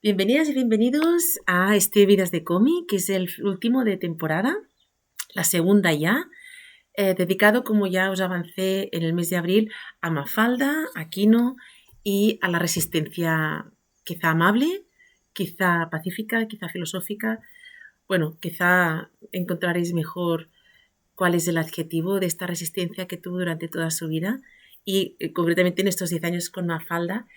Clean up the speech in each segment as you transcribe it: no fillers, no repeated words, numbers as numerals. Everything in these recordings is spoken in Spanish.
Bienvenidas y bienvenidos a este Vidas de Cómic, que es el último de temporada, la segunda ya, dedicado, como ya os avancé en el mes de abril, a Mafalda, a Quino y a la resistencia quizá amable, quizá pacífica, quizá filosófica. Bueno, quizá encontraréis mejor cuál es el adjetivo de esta resistencia que tuvo durante toda su vida y concretamente en estos 10 años con Mafalda.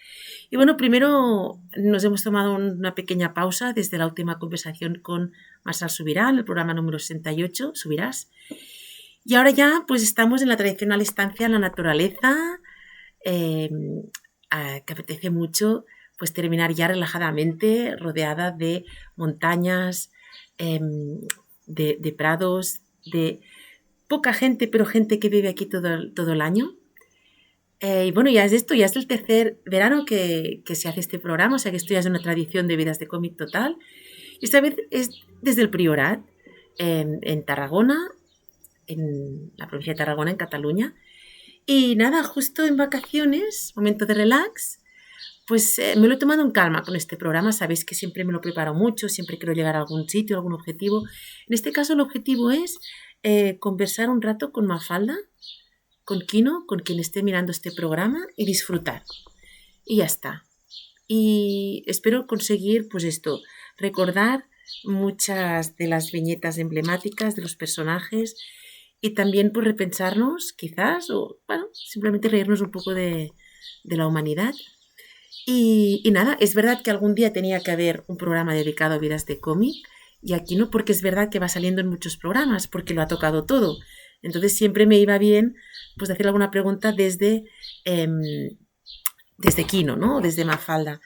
Y bueno, primero nos hemos tomado una pequeña pausa desde la última conversación con Marçal Subirá, en el programa número 68, Subirás. Y ahora ya pues estamos en la tradicional estancia en la naturaleza, que apetece mucho pues terminar ya relajadamente, rodeada de montañas, de prados, de poca gente, pero gente que vive aquí todo el año. Y bueno, ya es esto, ya es el tercer verano que se hace este programa, o sea que esto ya es una tradición de Vidas de Cómic total. Y esta vez es desde el Priorat, en Tarragona, en la provincia de Tarragona, en Cataluña. Y nada, justo en vacaciones, momento de relax, pues me lo he tomado en calma con este programa. Sabéis que siempre me lo preparo mucho, siempre quiero llegar a algún sitio, a algún objetivo. En este caso el objetivo es conversar un rato con Mafalda, con Quino, con quien esté mirando este programa y disfrutar. Y ya está. Y espero conseguir, pues esto, recordar muchas de las viñetas emblemáticas de los personajes y también pues repensarnos, quizás, o bueno, simplemente reírnos un poco de la humanidad. Y nada, es verdad que algún día tenía que haber un programa dedicado a vidas de cómic y aquí no, porque es verdad que va saliendo en muchos programas, porque lo ha tocado todo. Entonces siempre me iba bien pues hacer alguna pregunta desde Quino, ¿no? Desde Mafalda.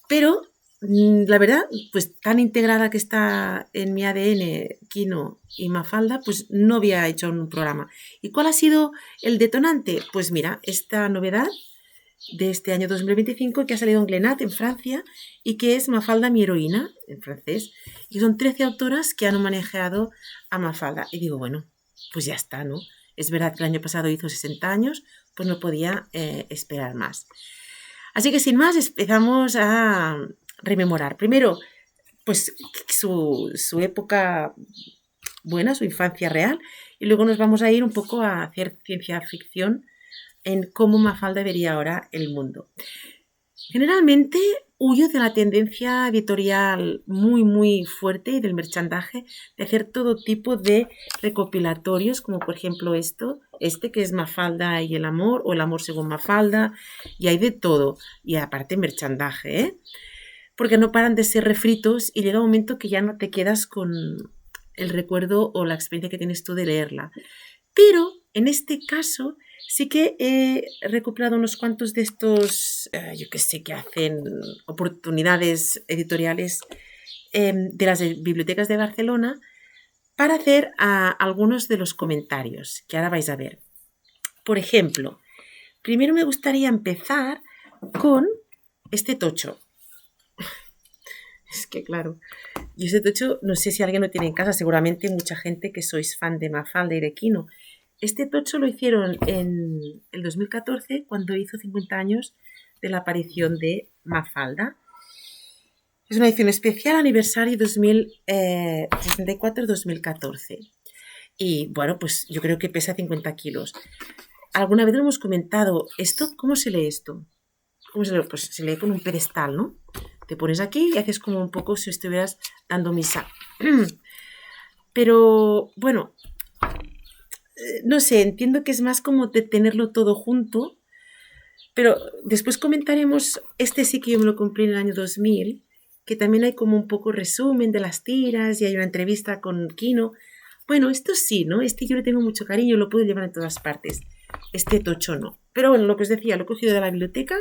Pero la verdad, pues tan integrada que está en mi ADN Quino y Mafalda, pues no había hecho un programa. ¿Y cuál ha sido el detonante? Pues mira, esta novedad de este año 2025 que ha salido en Glenat, en Francia, y que es Mafalda, mi heroína, en francés. Y son 13 autoras que han manejado a Mafalda. Y digo, bueno, pues ya está, ¿no? Es verdad que el año pasado hizo 60 años, pues no podía esperar más. Así que sin más empezamos a rememorar. Primero, pues su época buena, su infancia real, y luego nos vamos a ir un poco a hacer ciencia ficción en cómo Mafalda vería ahora el mundo. Generalmente huyo de la tendencia editorial muy fuerte y del merchandaje de hacer todo tipo de recopilatorios, como por ejemplo este que es Mafalda y el amor, o el amor según Mafalda, y hay de todo, y aparte merchandaje, ¿eh? Porque no paran de ser refritos y llega un momento que ya no te quedas con el recuerdo o la experiencia que tienes tú de leerla. Pero en este caso sí que he recopilado unos cuantos de estos, yo que sé, que hacen oportunidades editoriales de las bibliotecas de Barcelona para hacer algunos de los comentarios que ahora vais a ver. Por ejemplo, primero me gustaría empezar con este tocho. Es que claro, y este tocho no sé si alguien lo tiene en casa, seguramente mucha gente que sois fan de Mafalda y de Quino. Este tocho lo hicieron en el 2014, cuando hizo 50 años de la aparición de Mafalda. Es una edición especial, aniversario 2064-2014. Y bueno, pues yo creo que pesa 50 kilos. Alguna vez lo hemos comentado. ¿Cómo se lee esto? ¿Cómo se lee? Pues se lee con un pedestal, ¿no? Te pones aquí y haces como un poco si estuvieras dando misa. Pero bueno, no sé, entiendo que es más como de tenerlo todo junto, pero después comentaremos, este sí que yo me lo compré en el año 2000, que también hay como un poco resumen de las tiras y hay una entrevista con Quino. Bueno, esto sí, ¿no? Este yo le tengo mucho cariño, lo puedo llevar en todas partes. Este tocho no. Pero bueno, lo que os decía, lo he cogido de la biblioteca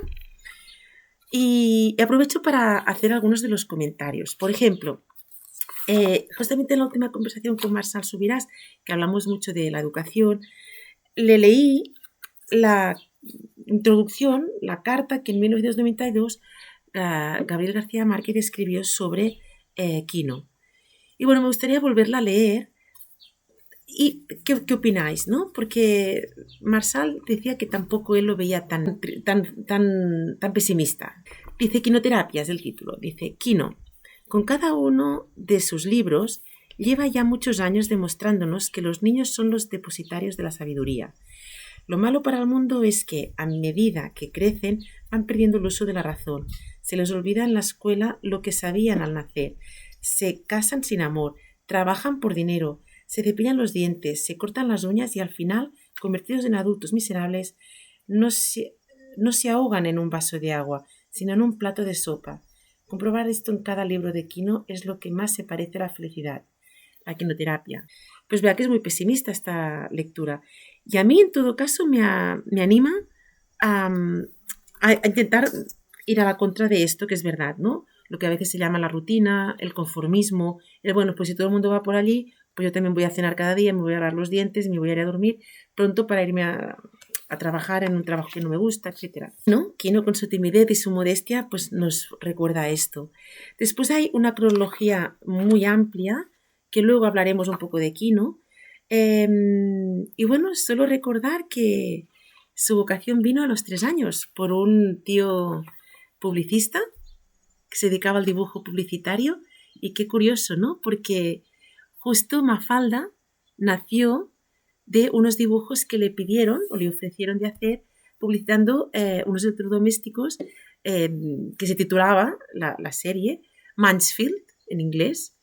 y aprovecho para hacer algunos de los comentarios. Por ejemplo, justamente en la última conversación con Marçal Subirás, que hablamos mucho de la educación, le leí la introducción, la carta que en 1992 Gabriel García Márquez escribió sobre Quino. Y bueno, me gustaría volverla a leer. ¿Y qué opináis, no? Porque Marçal decía que tampoco él lo veía tan pesimista. Dice Quinoterapia, es el título. Dice, Quino, con cada uno de sus libros, lleva ya muchos años demostrándonos que los niños son los depositarios de la sabiduría. Lo malo para el mundo es que, a medida que crecen, van perdiendo el uso de la razón. Se les olvida en la escuela lo que sabían al nacer. Se casan sin amor, trabajan por dinero, se cepillan los dientes, se cortan las uñas y al final, convertidos en adultos miserables, no se ahogan en un vaso de agua, sino en un plato de sopa. Comprobar esto en cada libro de Quino es lo que más se parece a la felicidad, la quinoterapia. Pues vea que es muy pesimista esta lectura. Y a mí, en todo caso, me anima a intentar ir a la contra de esto, que es verdad, ¿no? Lo que a veces se llama la rutina, el conformismo, bueno, pues si todo el mundo va por allí, pues yo también voy a cenar cada día, me voy a lavar los dientes, me voy a ir a dormir pronto para irme a trabajar en un trabajo que no me gusta, etc. ¿No? Quino, con su timidez y su modestia, pues nos recuerda esto. Después hay una cronología muy amplia, que luego hablaremos un poco de Quino. Y bueno, solo recordar que su vocación vino a los 3 años por un tío publicista que se dedicaba al dibujo publicitario. Y qué curioso, ¿no? Porque justo Mafalda nació de unos dibujos que le pidieron o le ofrecieron de hacer publicitando unos electrodomésticos que se titulaba la serie Mansfield en inglés.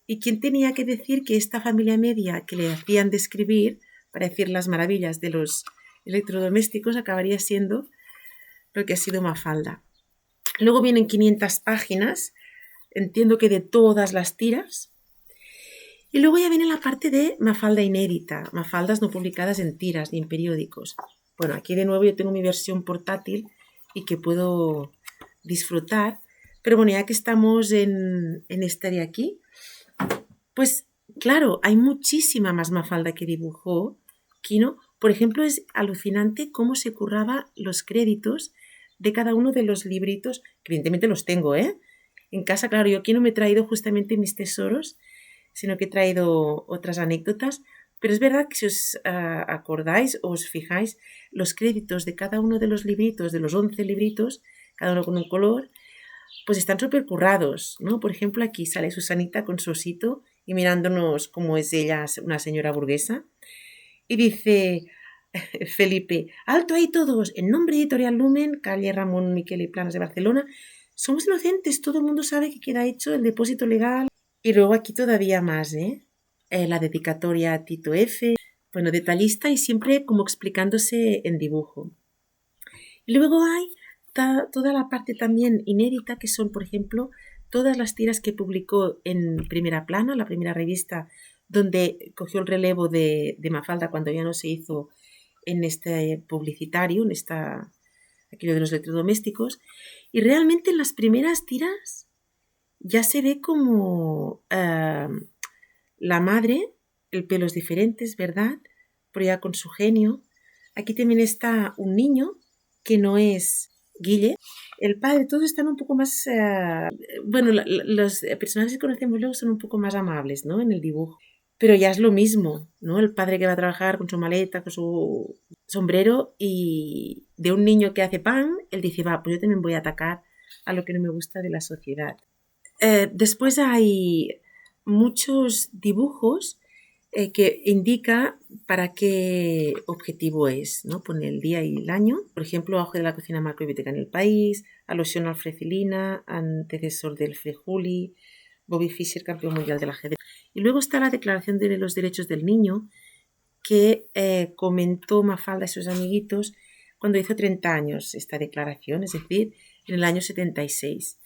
¿Y quién tenía que decir que esta familia media que le hacían describir para decir las maravillas de los electrodomésticos acabaría siendo lo que ha sido Mafalda? Luego vienen 500 páginas, entiendo que de todas las tiras. Y luego ya viene la parte de Mafalda inédita, Mafaldas no publicadas en tiras ni en periódicos. Bueno, aquí de nuevo yo tengo mi versión portátil y que puedo disfrutar. Pero bueno, ya que estamos en esta de aquí, pues claro, hay muchísima más Mafalda que dibujó Quino. Por ejemplo, es alucinante cómo se curraba los créditos de cada uno de los libritos, que evidentemente los tengo, en casa. Claro, yo aquí no me he traído justamente mis tesoros, sino que he traído otras anécdotas, pero es verdad que si os acordáis o os fijáis, los créditos de cada uno de los libritos, de los 11 libritos, cada uno con un color, pues están súper currados, ¿no? Por ejemplo, aquí sale Susanita con su osito y mirándonos como es ella, una señora burguesa, y dice Felipe, alto ahí todos, en nombre de Editorial Lumen, calle Ramón Miquel y Planas de Barcelona, somos inocentes, todo el mundo sabe que queda hecho el depósito legal. Y luego aquí todavía más, la dedicatoria a Tito F, bueno, detallista y siempre como explicándose en dibujo. Y luego hay toda la parte también inédita, que son, por ejemplo, todas las tiras que publicó en Primera Plana, la primera revista donde cogió el relevo de Mafalda cuando ya no se hizo en este publicitario, en aquello de los electrodomésticos. Y realmente en las primeras tiras ya se ve como la madre, el pelo es diferente, es verdad, pero ya con su genio. Aquí también está un niño que no es Guille. El padre, todos están un poco más... bueno, los personajes que conocemos luego son un poco más amables, ¿no? En el dibujo. Pero ya es lo mismo, ¿no? El padre que va a trabajar con su maleta, con su sombrero, y de un niño que hace pan, él dice, va, pues yo también voy a atacar a lo que no me gusta de la sociedad. Después hay muchos dibujos que indica para qué objetivo es, ¿no? Pone el día y el año. Por ejemplo, auge de la cocina macrobiótica en el país, alusión al Frecilina, antecesor del Frejuli, Bobby Fischer, campeón mundial del ajedrez. Y luego está la Declaración de los Derechos del Niño, que comentó Mafalda y sus amiguitos cuando hizo 30 años esta declaración, es decir, en el año 76.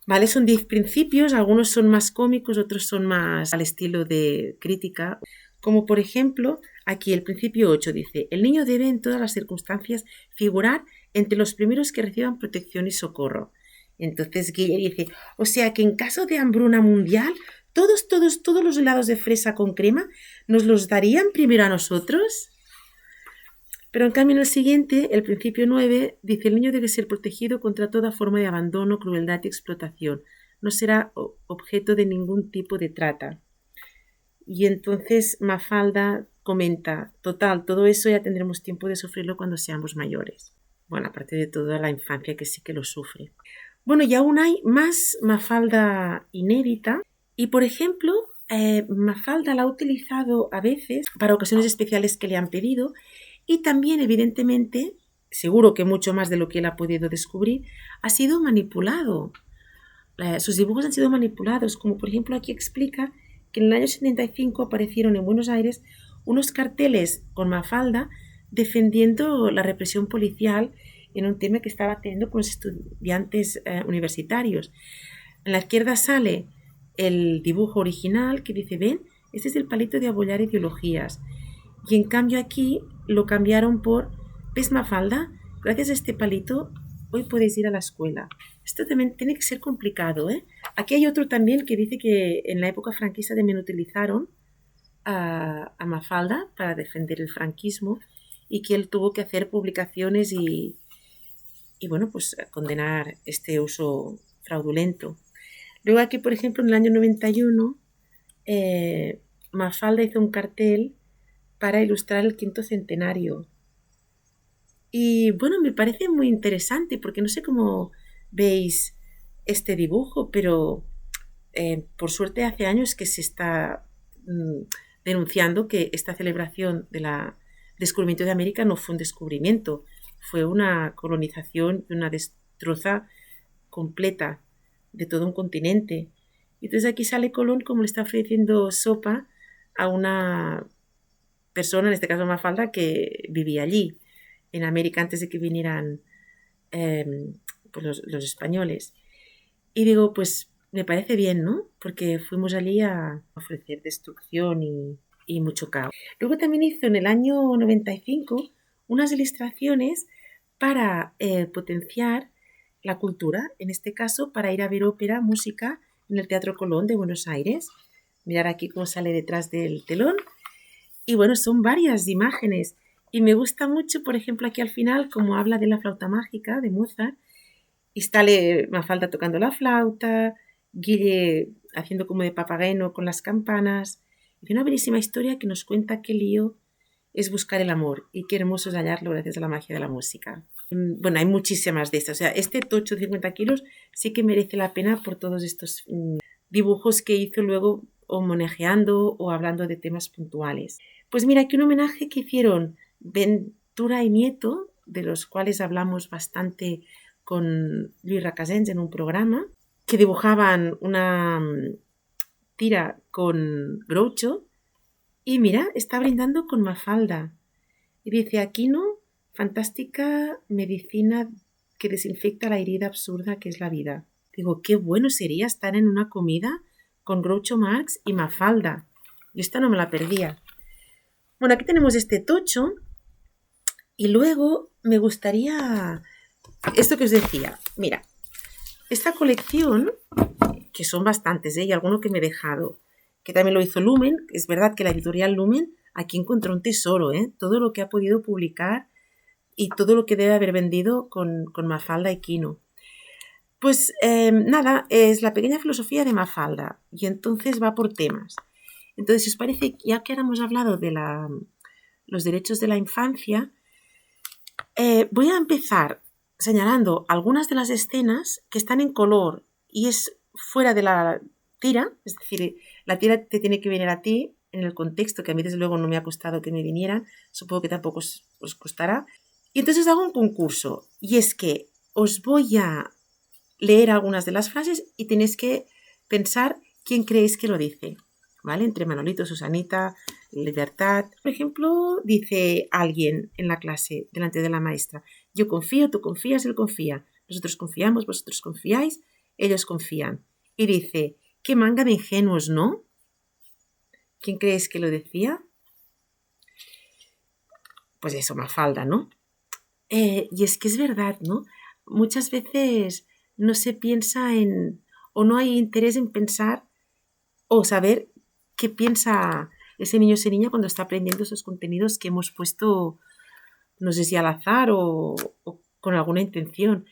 Vale, son 10 principios, algunos son más cómicos, otros son más al estilo de crítica, como por ejemplo, aquí el principio 8 dice, el niño debe en todas las circunstancias figurar entre los primeros que reciban protección y socorro. Entonces Guille dice, o sea que en caso de hambruna mundial, todos los helados de fresa con crema nos los darían primero a nosotros. Pero en cambio en el siguiente, el principio 9, dice el niño debe ser protegido contra toda forma de abandono, crueldad y explotación. No será objeto de ningún tipo de trata. Y entonces Mafalda comenta, total, todo eso ya tendremos tiempo de sufrirlo cuando seamos mayores. Bueno, aparte de toda la infancia que sí que lo sufre. Bueno, y aún hay más Mafalda inédita y, por ejemplo, Mafalda la ha utilizado a veces para ocasiones especiales que le han pedido y también, evidentemente, seguro que mucho más de lo que él ha podido descubrir, ha sido manipulado. Sus dibujos han sido manipulados, como por ejemplo aquí explica que en el año 75 aparecieron en Buenos Aires unos carteles con Mafalda defendiendo la represión policial en un tema que estaba teniendo con los estudiantes universitarios. En la izquierda sale el dibujo original que dice, ven, este es el palito de abollar ideologías. Y en cambio aquí lo cambiaron por, ¿ves Mafalda? Gracias a este palito hoy puedes ir a la escuela. Esto también tiene que ser complicado, ¿eh? Aquí hay otro también que dice que en la época franquista también utilizaron a Mafalda para defender el franquismo y que él tuvo que hacer publicaciones y bueno, pues condenar este uso fraudulento. Luego aquí, por ejemplo, en el año 91, Mafalda hizo un cartel para ilustrar el 5º centenario. Y bueno, me parece muy interesante porque no sé cómo veis este dibujo, pero por suerte hace años que se está denunciando que esta celebración del descubrimiento de América no fue un descubrimiento, fue una colonización y una destroza completa de todo un continente. Y entonces aquí sale Colón como le está ofreciendo sopa a una persona, en este caso Mafalda, que vivía allí, en América, antes de que vinieran pues los españoles. Y digo, pues me parece bien, ¿no? Porque fuimos allí a ofrecer destrucción y mucho caos. Luego también hizo en el año 95 unas ilustraciones para potenciar la cultura, en este caso para ir a ver ópera, música en el Teatro Colón de Buenos Aires. Mirar aquí cómo sale detrás del telón. Y bueno, son varias imágenes. Y me gusta mucho, por ejemplo, aquí al final, como habla de la flauta mágica de Mozart, y está Mafalda tocando la flauta, Guille haciendo como de papageno con las campanas. Y una bellísima historia que nos cuenta qué lío es buscar el amor y qué hermoso es hallarlo gracias a la magia de la música. Bueno, hay muchísimas de estas. O sea, este tocho de 50 kilos sí que merece la pena por todos estos dibujos que hizo luego homenajeando o hablando de temas puntuales. Pues mira, aquí un homenaje que hicieron Ventura y Nieto, de los cuales hablamos bastante con Luis Racasens en un programa, que dibujaban una tira con Groucho y mira, está brindando con Mafalda. Y dice, Aquino, fantástica medicina que desinfecta la herida absurda que es la vida. Digo, qué bueno sería estar en una comida con Groucho Marx y Mafalda. Yo esta no me la perdía. Bueno, aquí tenemos este tocho y luego me gustaría esto que os decía. Mira, esta colección, que son bastantes, y alguno que me he dejado, que también lo hizo Lumen, es verdad que la editorial Lumen aquí encontró un tesoro, todo lo que ha podido publicar y todo lo que debe haber vendido con Mafalda y Quino. Pues nada, es la pequeña filosofía de Mafalda y entonces va por temas. Entonces, si os parece, ya que ahora hemos hablado de los derechos de la infancia, voy a empezar señalando algunas de las escenas que están en color y es fuera de la tira, es decir, la tira te tiene que venir a ti en el contexto, que a mí desde luego no me ha costado que me vinieran, supongo que tampoco os costará. Y entonces hago un concurso y es que os voy a leer algunas de las frases y tenéis que pensar quién creéis que lo dice, ¿vale? Entre Manolito, Susanita, Libertad. Por ejemplo, dice alguien en la clase, delante de la maestra, yo confío, tú confías, él confía. Nosotros confiamos, vosotros confiáis, ellos confían. Y dice, qué manga de ingenuos, ¿no? ¿Quién creéis que lo decía? Pues eso, Mafalda, ¿no? Y es que es verdad, ¿no? Muchas veces no se piensa o no hay interés en pensar o saber qué piensa ese niño o esa niña cuando está aprendiendo esos contenidos que hemos puesto, no sé si al azar o con alguna intención.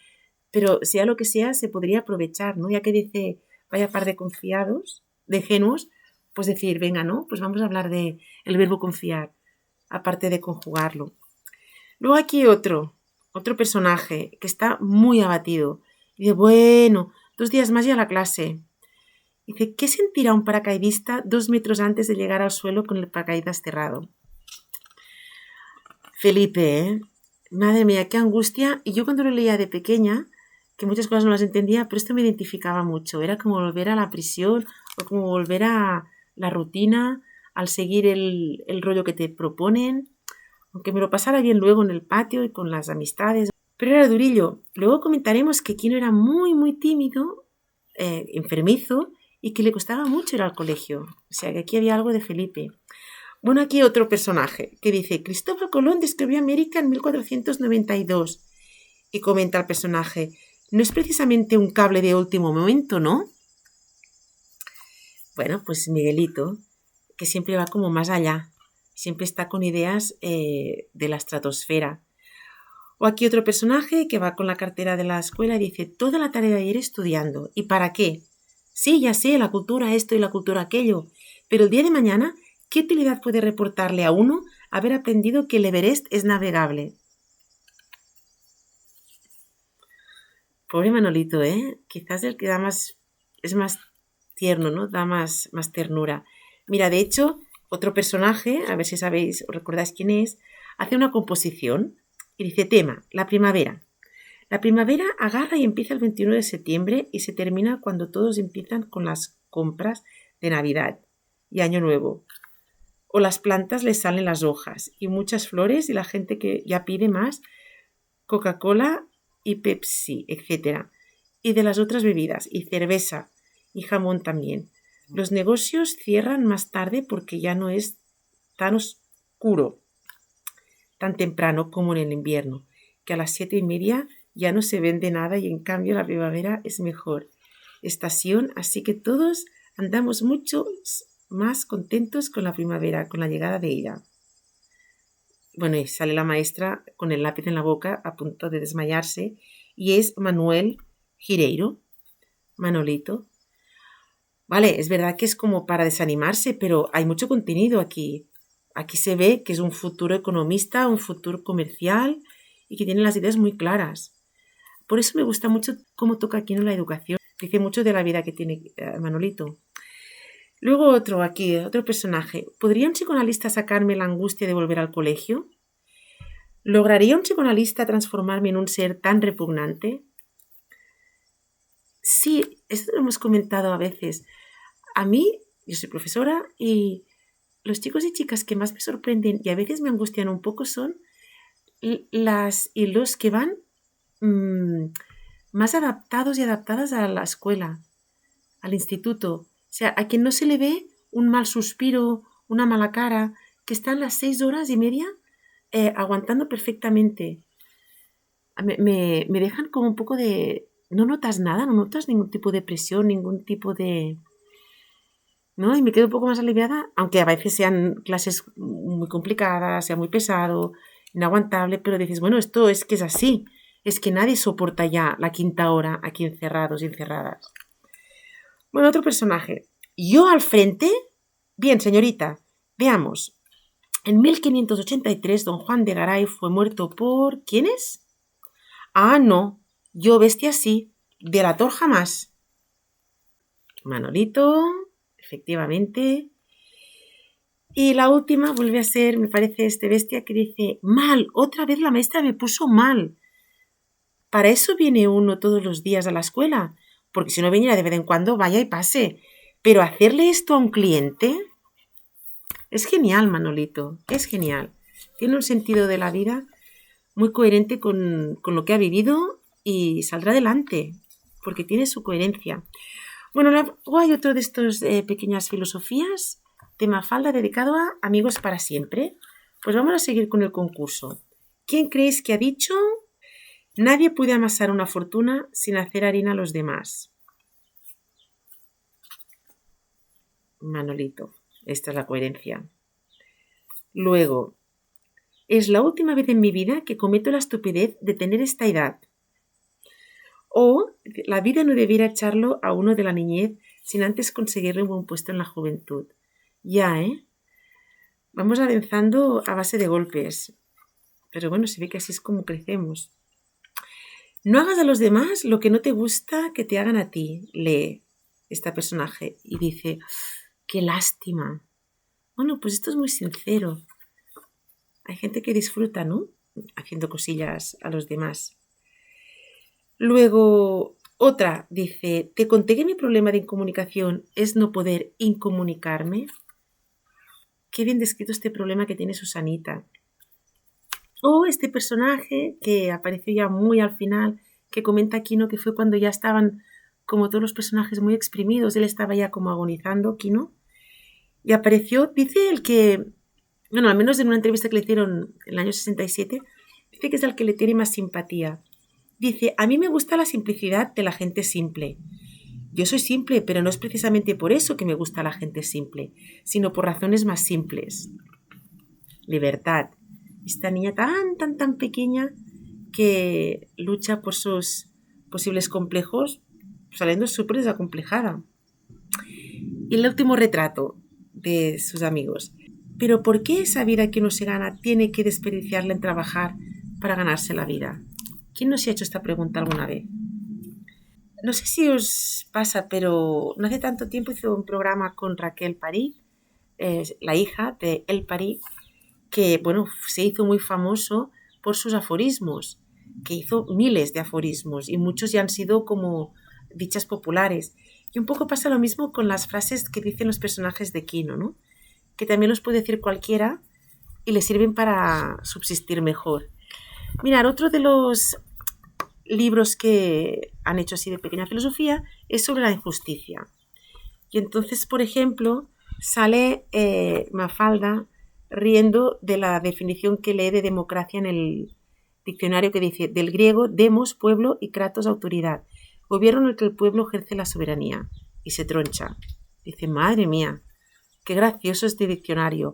Pero sea lo que sea, se podría aprovechar, ¿no? Ya que dice, vaya par de confiados, de ingenuos, pues decir, venga, ¿no? Pues vamos a hablar de el verbo confiar, aparte de conjugarlo. Luego aquí otro personaje que está muy abatido. Dice, bueno, 2 días más y a la clase. Dice, ¿qué sentirá un paracaidista 2 metros antes de llegar al suelo con el paracaídas cerrado? Felipe, ¿eh? Madre mía, qué angustia. Y yo cuando lo leía de pequeña, que muchas cosas no las entendía, pero esto me identificaba mucho. Era como volver a la prisión o como volver a la rutina, al seguir el rollo que te proponen, aunque me lo pasara bien luego en el patio y con las amistades. Pero era durillo. Luego comentaremos que Kino era muy, muy tímido, enfermizo, y que le costaba mucho ir al colegio. O sea, que aquí había algo de Felipe. Bueno, aquí otro personaje que dice, Cristóbal Colón descubrió América en 1492. Y comenta el personaje, no es precisamente un cable de último momento, ¿no? Bueno, pues Miguelito, que siempre va como más allá, siempre está con ideas de la estratosfera. O aquí otro personaje que va con la cartera de la escuela y dice, toda la tarea de ayer estudiando. ¿Y para qué? Sí, ya sé, la cultura esto y la cultura aquello, pero el día de mañana, ¿qué utilidad puede reportarle a uno haber aprendido que el Everest es navegable? Pobre Manolito, ¿eh? Quizás el que da más, es más tierno, ¿no? Da más ternura. Mira, de hecho, otro personaje, a ver si sabéis o recordáis quién es, hace una composición y dice tema, la primavera. La primavera agarra y empieza el 21 de septiembre y se termina cuando todos empiezan con las compras de Navidad y Año Nuevo. O las plantas les salen las hojas y muchas flores y la gente que ya pide más Coca-Cola y Pepsi, etc. Y de las otras bebidas, y cerveza, y jamón también. Los negocios cierran más tarde porque ya no es tan oscuro, tan temprano como en el invierno, que a las 7:30 ya no se vende nada y en cambio la primavera es mejor estación, así que todos andamos mucho más contentos con la primavera, con la llegada de ella. Bueno, y sale la maestra con el lápiz en la boca a punto de desmayarse y es Manuel Gireiro, Manolito. Vale, es verdad que es como para desanimarse, pero hay mucho contenido aquí. Aquí se ve que es un futuro economista, un futuro comercial y que tiene las ideas muy claras. Por eso me gusta mucho cómo toca aquí en la educación. Dice mucho de la vida que tiene Manolito. Luego otro personaje. ¿Podría un psicoanalista sacarme la angustia de volver al colegio? ¿Lograría un psicoanalista transformarme en un ser tan repugnante? Sí, esto lo hemos comentado a veces. A mí, yo soy profesora y los chicos y chicas que más me sorprenden y a veces me angustian un poco son las y los que van más adaptados y adaptadas a la escuela, al instituto. O sea, a quien no se le ve un mal suspiro, una mala cara, que están las 6 horas y media aguantando perfectamente. Me dejan como un poco de... No notas nada, no notas ningún tipo de presión, ningún tipo de... ¿No? Y me quedo un poco más aliviada, aunque a veces sean clases muy complicadas, sea muy pesado, inaguantable, pero dices, bueno, esto es que es así. Es que nadie soporta ya la 5.ª hora aquí encerrados y encerradas. Bueno, otro personaje. Yo al frente. Bien, señorita. Veamos. En 1583, don Juan de Garay fue muerto por... ¿Quién es? Ah, no. Yo bestia sí. Delator jamás. Manolito. Efectivamente. Y la última vuelve a ser, me parece, este bestia que dice, mal, otra vez la maestra me puso mal. Para eso viene uno todos los días a la escuela, porque si no viniera de vez en cuando, vaya y pase. Pero hacerle esto a un cliente es genial, Manolito, es genial. Tiene un sentido de la vida muy coherente con lo que ha vivido y saldrá adelante, porque tiene su coherencia. Bueno, luego hay otro de estos pequeñas filosofías de Mafalda dedicado a amigos para siempre. Pues vamos a seguir con el concurso. ¿Quién creéis que ha dicho? Nadie puede amasar una fortuna sin hacer harina a los demás. Manolito, esta es la coherencia. Luego, es la última vez en mi vida que cometo la estupidez de tener esta edad. O la vida no debiera echarlo a uno de la niñez sin antes conseguirle un buen puesto en la juventud. Ya, ¿eh? Vamos avanzando a base de golpes. Pero bueno, se ve que así es como crecemos. No hagas a los demás lo que no te gusta que te hagan a ti, lee este personaje y dice, qué lástima. Bueno, pues esto es muy sincero. Hay gente que disfruta, ¿no? Haciendo cosillas a los demás. Luego, otra dice, te conté que mi problema de incomunicación es no poder incomunicarme. Qué bien descrito este problema que tiene Susanita. O este personaje que apareció ya muy al final, que comenta Kino que fue cuando ya estaban como todos los personajes muy exprimidos, él estaba ya como agonizando, Kino, y apareció, dice el que, bueno, al menos en una entrevista que le hicieron en el año 67, dice que es el que le tiene más simpatía. Dice, a mí me gusta la simplicidad de la gente simple. Yo soy simple, pero no es precisamente por eso que me gusta la gente simple, sino por razones más simples. Libertad. Esta niña tan pequeña que lucha por sus posibles complejos, saliendo súper desacomplejada. Y el último retrato de sus amigos. Pero ¿por qué esa vida que uno se gana tiene que desperdiciarla en trabajar para ganarse la vida? ¿Quién no se ha hecho esta pregunta alguna vez? No sé si os pasa, pero no hace tanto tiempo hice un programa con Raquel París, la hija de El París, que bueno, se hizo muy famoso por sus aforismos, que hizo miles de aforismos y muchos ya han sido como dichas populares. Y un poco pasa lo mismo con las frases que dicen los personajes de Kino, ¿no? Que también los puede decir cualquiera y le sirven para subsistir mejor. Mirad, otro de los libros que han hecho así de pequeña filosofía es sobre la injusticia. Y entonces, por ejemplo, sale Mafalda riendo de la definición que lee de democracia en el diccionario, que dice, del griego, demos, pueblo, y kratos, autoridad. Gobierno en el que el pueblo ejerce la soberanía. Y se troncha. Dice, madre mía, qué gracioso este diccionario.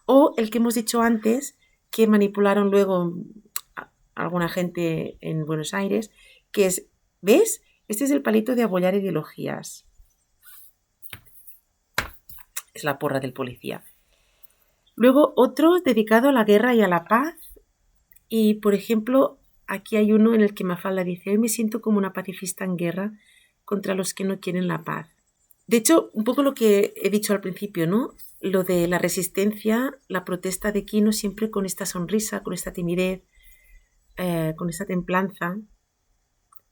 O el que hemos dicho antes, que manipularon luego a alguna gente en Buenos Aires, que es, ¿ves? Este es el palito de apoyar ideologías. Es la porra del policía. Luego otro dedicado a la guerra y a la paz. Y, por ejemplo, aquí hay uno en el que Mafalda dice, hoy me siento como una pacifista en guerra contra los que no quieren la paz. De hecho, un poco lo que he dicho al principio, ¿no? Lo de la resistencia, la protesta de Kino siempre con esta sonrisa, con esta timidez, con esta templanza.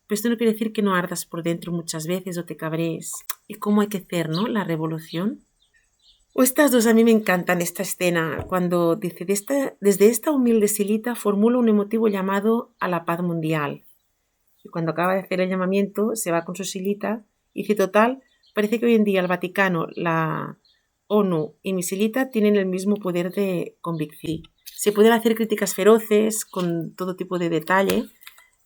Pero esto no quiere decir que no ardas por dentro muchas veces o te cabrees. Y cómo hay que hacer, ¿no? La revolución. O estas dos a mí me encantan, esta escena, cuando dice, desde esta humilde silita formula un emotivo llamado a la paz mundial. Y cuando acaba de hacer el llamamiento, se va con su silita y dice, total, parece que hoy en día el Vaticano, la ONU y mi silita tienen el mismo poder de convicción. Se pueden hacer críticas feroces con todo tipo de detalle,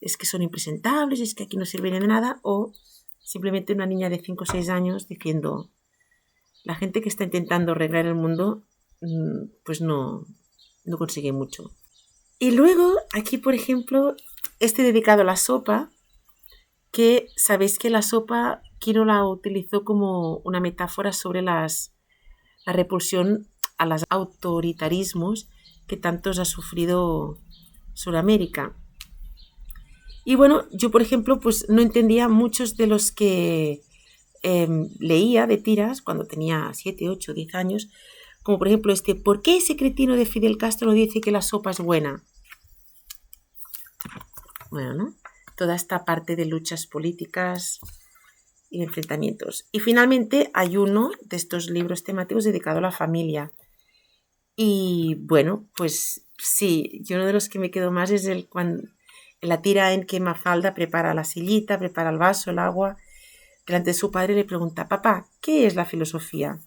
es que son impresentables, es que aquí no sirven de nada, o simplemente una niña de 5 o 6 años diciendo, la gente que está intentando arreglar el mundo, pues no consigue mucho. Y luego, aquí, por ejemplo, este dedicado a la sopa, que sabéis que la sopa Kino la utilizó como una metáfora sobre la repulsión a los autoritarismos que tantos ha sufrido Sudamérica. Y bueno, yo, por ejemplo, pues no entendía muchos de los que leía de tiras cuando tenía 7, 8, 10 años, como por ejemplo ¿por qué ese cretino de Fidel Castro no dice que la sopa es buena? Bueno, ¿no? Toda esta parte de luchas políticas y enfrentamientos. Y finalmente hay uno de estos libros temáticos dedicado a la familia. Y bueno, pues sí, yo uno de los que me quedo más es la tira en que Mafalda prepara la sillita, prepara el vaso, el agua. Delante de su padre le pregunta, papá, ¿qué es la filosofía?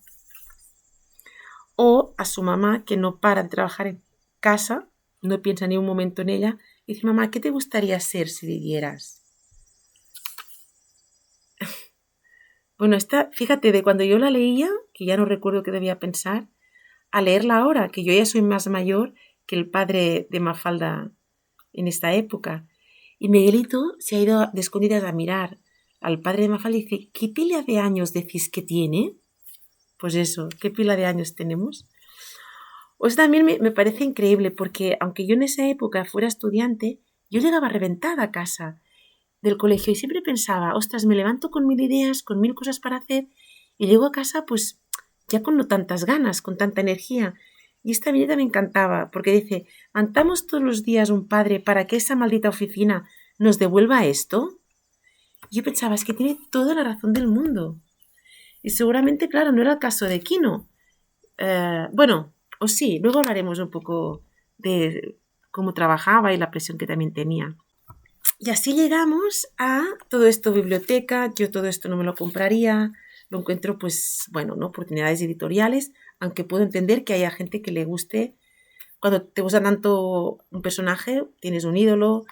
O a su mamá, que no para de trabajar en casa, no piensa ni un momento en ella, y dice, mamá, ¿qué te gustaría ser si vivieras? Bueno, fíjate, de cuando yo la leía, que ya no recuerdo qué debía pensar, a leerla ahora, que yo ya soy más mayor que el padre de Mafalda en esta época. Y Miguelito se ha ido de escondidas a mirar al padre de Mafalda y dice, ¿qué pila de años decís que tiene? Pues eso, ¿qué pila de años tenemos? Pues también me parece increíble porque aunque yo en esa época fuera estudiante, yo llegaba reventada a casa del colegio y siempre pensaba, ostras, me levanto con 1000 ideas, con 1000 cosas para hacer y llego a casa pues ya con no tantas ganas, con tanta energía. Y esta viñeta me encantaba porque dice, ¿mandamos todos los días un padre para que esa maldita oficina nos devuelva esto? Y yo pensaba, es que tiene toda la razón del mundo. Y seguramente, claro, no era el caso de Kino. Bueno, o sí, luego hablaremos un poco de cómo trabajaba y la presión que también tenía. Y así llegamos a todo esto, biblioteca. Yo todo esto no me lo compraría. Lo encuentro, pues, bueno, ¿no? Oportunidades editoriales, aunque puedo entender que haya gente que le guste. Cuando te gusta tanto un personaje, tienes un ídolo,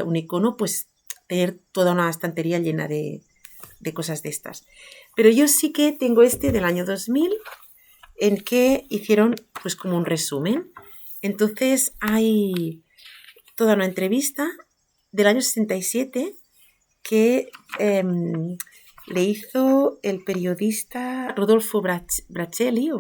un icono, pues tener toda una estantería llena de cosas de estas. Pero yo sí que tengo este del año 2000 en que hicieron pues como un resumen. Entonces hay toda una entrevista del año 67 que le hizo el periodista Rodolfo Bracelli,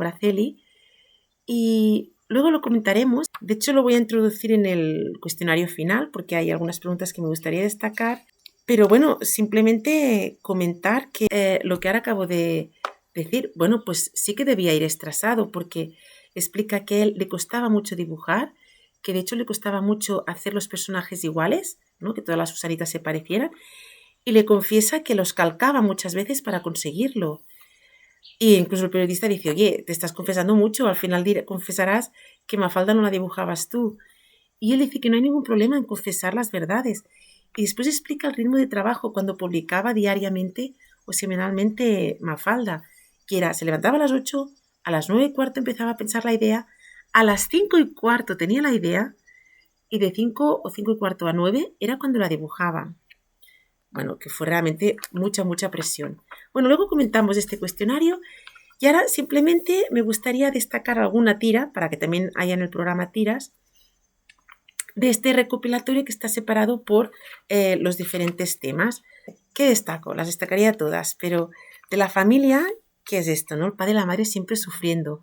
y luego lo comentaremos. De hecho, lo voy a introducir en el cuestionario final porque hay algunas preguntas que me gustaría destacar. Pero bueno, simplemente comentar que lo que ahora acabo de decir, bueno, pues sí que debía ir estresado porque explica que a él le costaba mucho dibujar, que de hecho le costaba mucho hacer los personajes iguales, ¿no? Que todas las Susanitas se parecieran, y le confiesa que los calcaba muchas veces para conseguirlo. Y incluso el periodista dice, oye, te estás confesando mucho, al final confesarás que Mafalda no la dibujabas tú. Y él dice que no hay ningún problema en confesar las verdades. Y después explica el ritmo de trabajo cuando publicaba diariamente o semanalmente Mafalda, que era, se levantaba a las 8, a las 9:15 empezaba a pensar la idea, a las 5:15 tenía la idea, y de 5 o 5:15 a 9 era cuando la dibujaba. Bueno, que fue realmente mucha presión. Bueno, luego comentamos este cuestionario y ahora simplemente me gustaría destacar alguna tira, para que también haya en el programa tiras, de este recopilatorio que está separado por los diferentes temas. ¿Qué destaco? Las destacaría todas, pero de la familia, ¿qué es esto, no? El padre y la madre siempre sufriendo.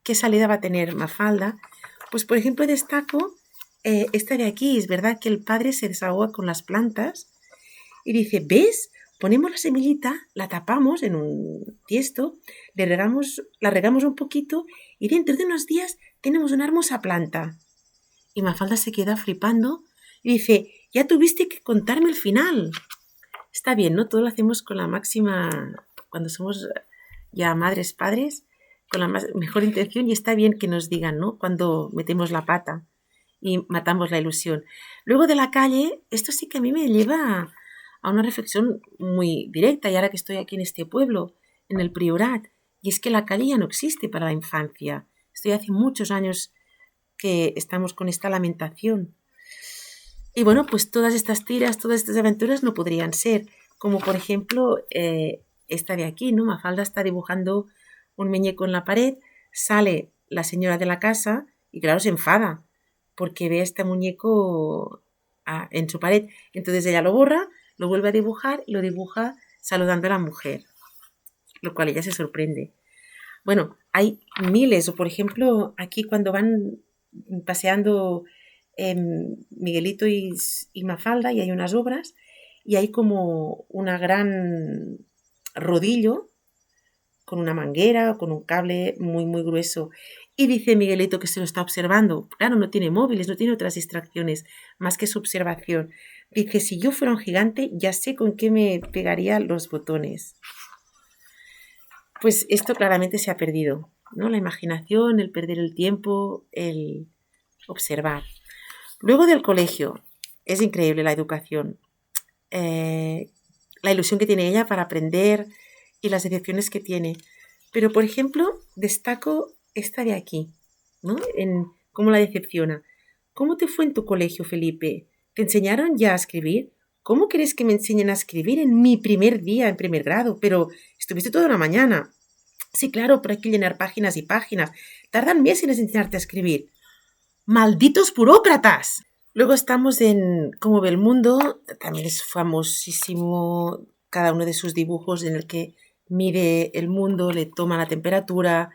¿Qué salida va a tener Mafalda? Pues, por ejemplo, destaco esta de aquí. Es verdad que el padre se desahoga con las plantas y dice, ¿ves? Ponemos la semillita, la tapamos en un tiesto, la regamos un poquito y dentro de unos días tenemos una hermosa planta. Y Mafalda se queda flipando y dice, ya tuviste que contarme el final. Está bien, ¿no? Todo lo hacemos con la máxima, cuando somos ya madres, padres, con la mejor intención, y está bien que nos digan, ¿no? Cuando metemos la pata y matamos la ilusión. Luego de la calle, esto sí que a mí me lleva a una reflexión muy directa, y ahora que estoy aquí en este pueblo, en el Priorat, y es que la calle ya no existe para la infancia. Estoy hace muchos años que estamos con esta lamentación. Y bueno, pues todas estas tiras, todas estas aventuras no podrían ser, como por ejemplo esta de aquí, ¿no? Mafalda está dibujando un muñeco en la pared, sale la señora de la casa y claro, se enfada porque ve a este muñeco en su pared. Entonces ella lo borra, lo vuelve a dibujar y lo dibuja saludando a la mujer, lo cual ella se sorprende. Bueno, hay miles, o por ejemplo, aquí cuando van paseando Miguelito y Mafalda, y hay unas obras, y hay como una gran rodillo con una manguera o con un cable muy grueso. Y dice Miguelito que se lo está observando. Claro, no tiene móviles, no tiene otras distracciones más que su observación. Dice, si yo fuera un gigante, ya sé con qué me pegaría los botones. Pues esto claramente se ha perdido, ¿no? La imaginación, el perder el tiempo, el observar. Luego del colegio, es increíble la educación, la ilusión que tiene ella para aprender y las decepciones que tiene. Pero, por ejemplo, destaco esta de aquí, ¿no? En cómo la decepciona. ¿Cómo te fue en tu colegio, Felipe? ¿Te enseñaron ya a escribir? ¿Cómo quieres que me enseñen a escribir en mi primer día, en primer grado? Pero estuviste toda una mañana. Sí, claro, pero hay que llenar páginas y páginas. Tardan meses en enseñarte a escribir. ¡Malditos burócratas! Luego estamos en Cómo ve el mundo. También es famosísimo cada uno de sus dibujos en el que mide el mundo, le toma la temperatura,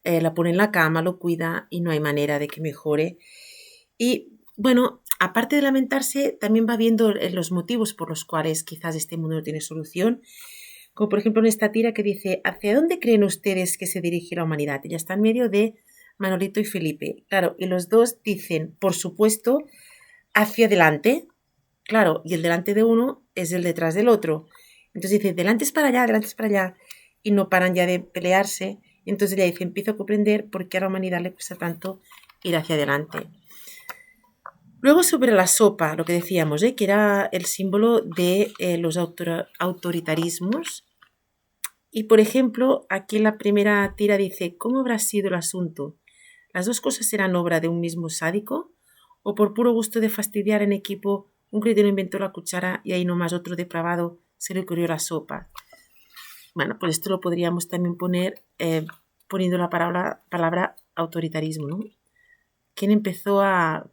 la pone en la cama, lo cuida y no hay manera de que mejore. Y bueno, aparte de lamentarse, también va viendo los motivos por los cuales quizás este mundo no tiene solución. Como por ejemplo en esta tira que dice, ¿hacia dónde creen ustedes que se dirige la humanidad? Ella está en medio de Manolito y Felipe. Claro, y los dos dicen, por supuesto, hacia adelante. Claro, y el delante de uno es el detrás del otro. Entonces dice, delante es para allá, delante es para allá. Y no paran ya de pelearse. Entonces ella dice, empiezo a comprender por qué a la humanidad le cuesta tanto ir hacia adelante. Luego sobre la sopa, lo que decíamos, que era el símbolo de los autoritarismos. Y por ejemplo, aquí en la primera tira dice, ¿cómo habrá sido el asunto? ¿Las dos cosas eran obra de un mismo sádico? ¿O por puro gusto de fastidiar en equipo, un cretino inventó la cuchara y ahí nomás otro depravado se le ocurrió la sopa? Bueno, pues esto lo podríamos también poner poniendo la palabra autoritarismo, ¿no? ¿Quién empezó a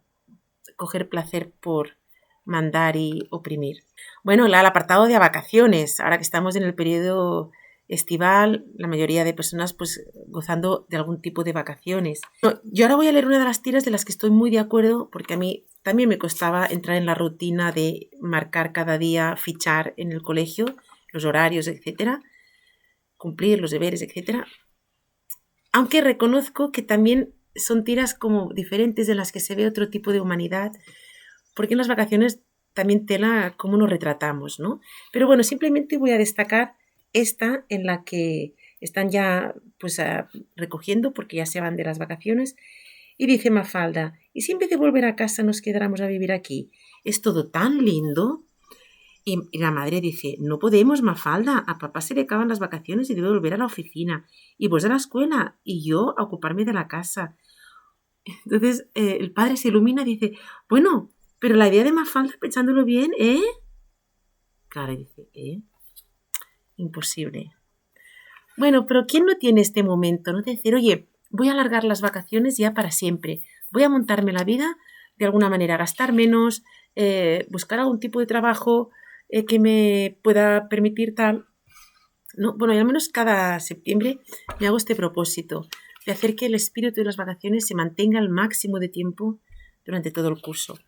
coger placer por mandar y oprimir? Bueno, el apartado de vacaciones, ahora que estamos en el periodo estival, la mayoría de personas pues gozando de algún tipo de vacaciones. Yo ahora voy a leer una de las tiras de las que estoy muy de acuerdo, porque a mí también me costaba entrar en la rutina de marcar cada día, fichar en el colegio, los horarios, etcétera, cumplir los deberes, etcétera. Aunque reconozco que también son tiras como diferentes en las que se ve otro tipo de humanidad, porque en las vacaciones también tela cómo nos retratamos, ¿no? Pero bueno, simplemente voy a destacar esta en la que están ya pues recogiendo porque ya se van de las vacaciones y dice Mafalda, ¿y si en vez de volver a casa nos quedáramos a vivir aquí? Es todo tan lindo. Y la madre dice, no podemos, Mafalda, a papá se le acaban las vacaciones y debe volver a la oficina, y vos a la escuela, y yo a ocuparme de la casa. Entonces el padre se ilumina y dice, bueno, pero la idea de Mafalda, pensándolo bien, Claro, dice, imposible. Bueno, pero ¿quién no tiene este momento, no? De decir, oye, voy a alargar las vacaciones ya para siempre, voy a montarme la vida de alguna manera, gastar menos, buscar algún tipo de trabajo que me pueda permitir tal. No, bueno, y al menos cada septiembre me hago este propósito de hacer que el espíritu de las vacaciones se mantenga al máximo de tiempo durante todo el curso.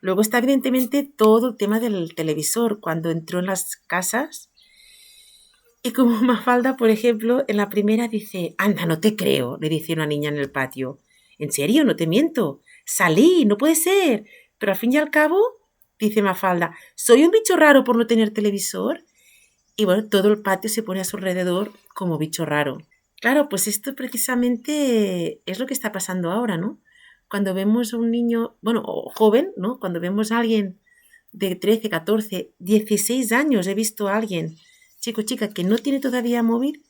Luego está evidentemente todo el tema del televisor, cuando entró en las casas y como Mafalda, por ejemplo, en la primera dice, anda, no te creo, le dice una niña en el patio. ¿En serio? No te miento. Salí, no puede ser. Pero al fin y al cabo, dice Mafalda, ¿soy un bicho raro por no tener televisor? Y bueno, todo el patio se pone a su alrededor como bicho raro. Claro, pues esto precisamente es lo que está pasando ahora, ¿no? Cuando vemos a un niño, bueno, o joven, ¿no? Cuando vemos a alguien de 13, 14, 16 años, he visto a alguien, chico, chica, que no tiene todavía móvil.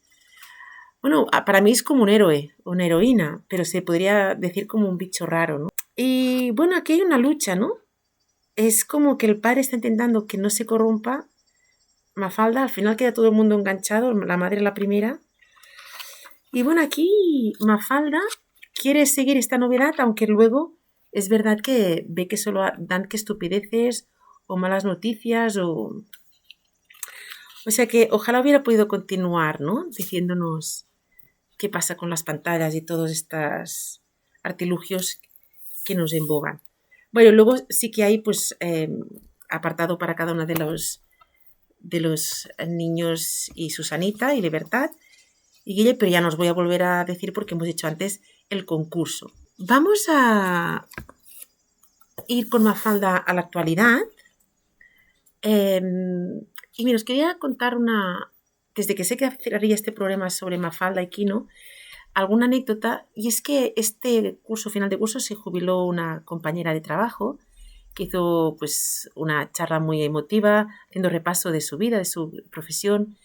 Bueno, para mí es como un héroe, una heroína, pero se podría decir como un bicho raro, ¿no? Y bueno, aquí hay una lucha, ¿no? Es como que el padre está intentando que no se corrompa Mafalda, al final queda todo el mundo enganchado, la madre la primera. Y bueno, aquí Mafalda quiere seguir esta novedad, aunque luego es verdad que ve que solo dan que estupideces o malas noticias o... O sea que ojalá hubiera podido continuar, ¿no? Diciéndonos qué pasa con las pantallas y todos estos artilugios que nos embogan. Bueno, luego sí que hay pues apartado para cada uno de los niños y Susanita y Libertad y Guille, pero ya nos voy a volver a decir porque hemos dicho antes el concurso. Vamos a ir con Mafalda a la actualidad. Y mira, os quería contar desde que sé que haría este programa sobre Mafalda y Quino, alguna anécdota, y es que este final de curso se jubiló una compañera de trabajo que hizo pues una charla muy emotiva, haciendo repaso de su vida, de su profesión,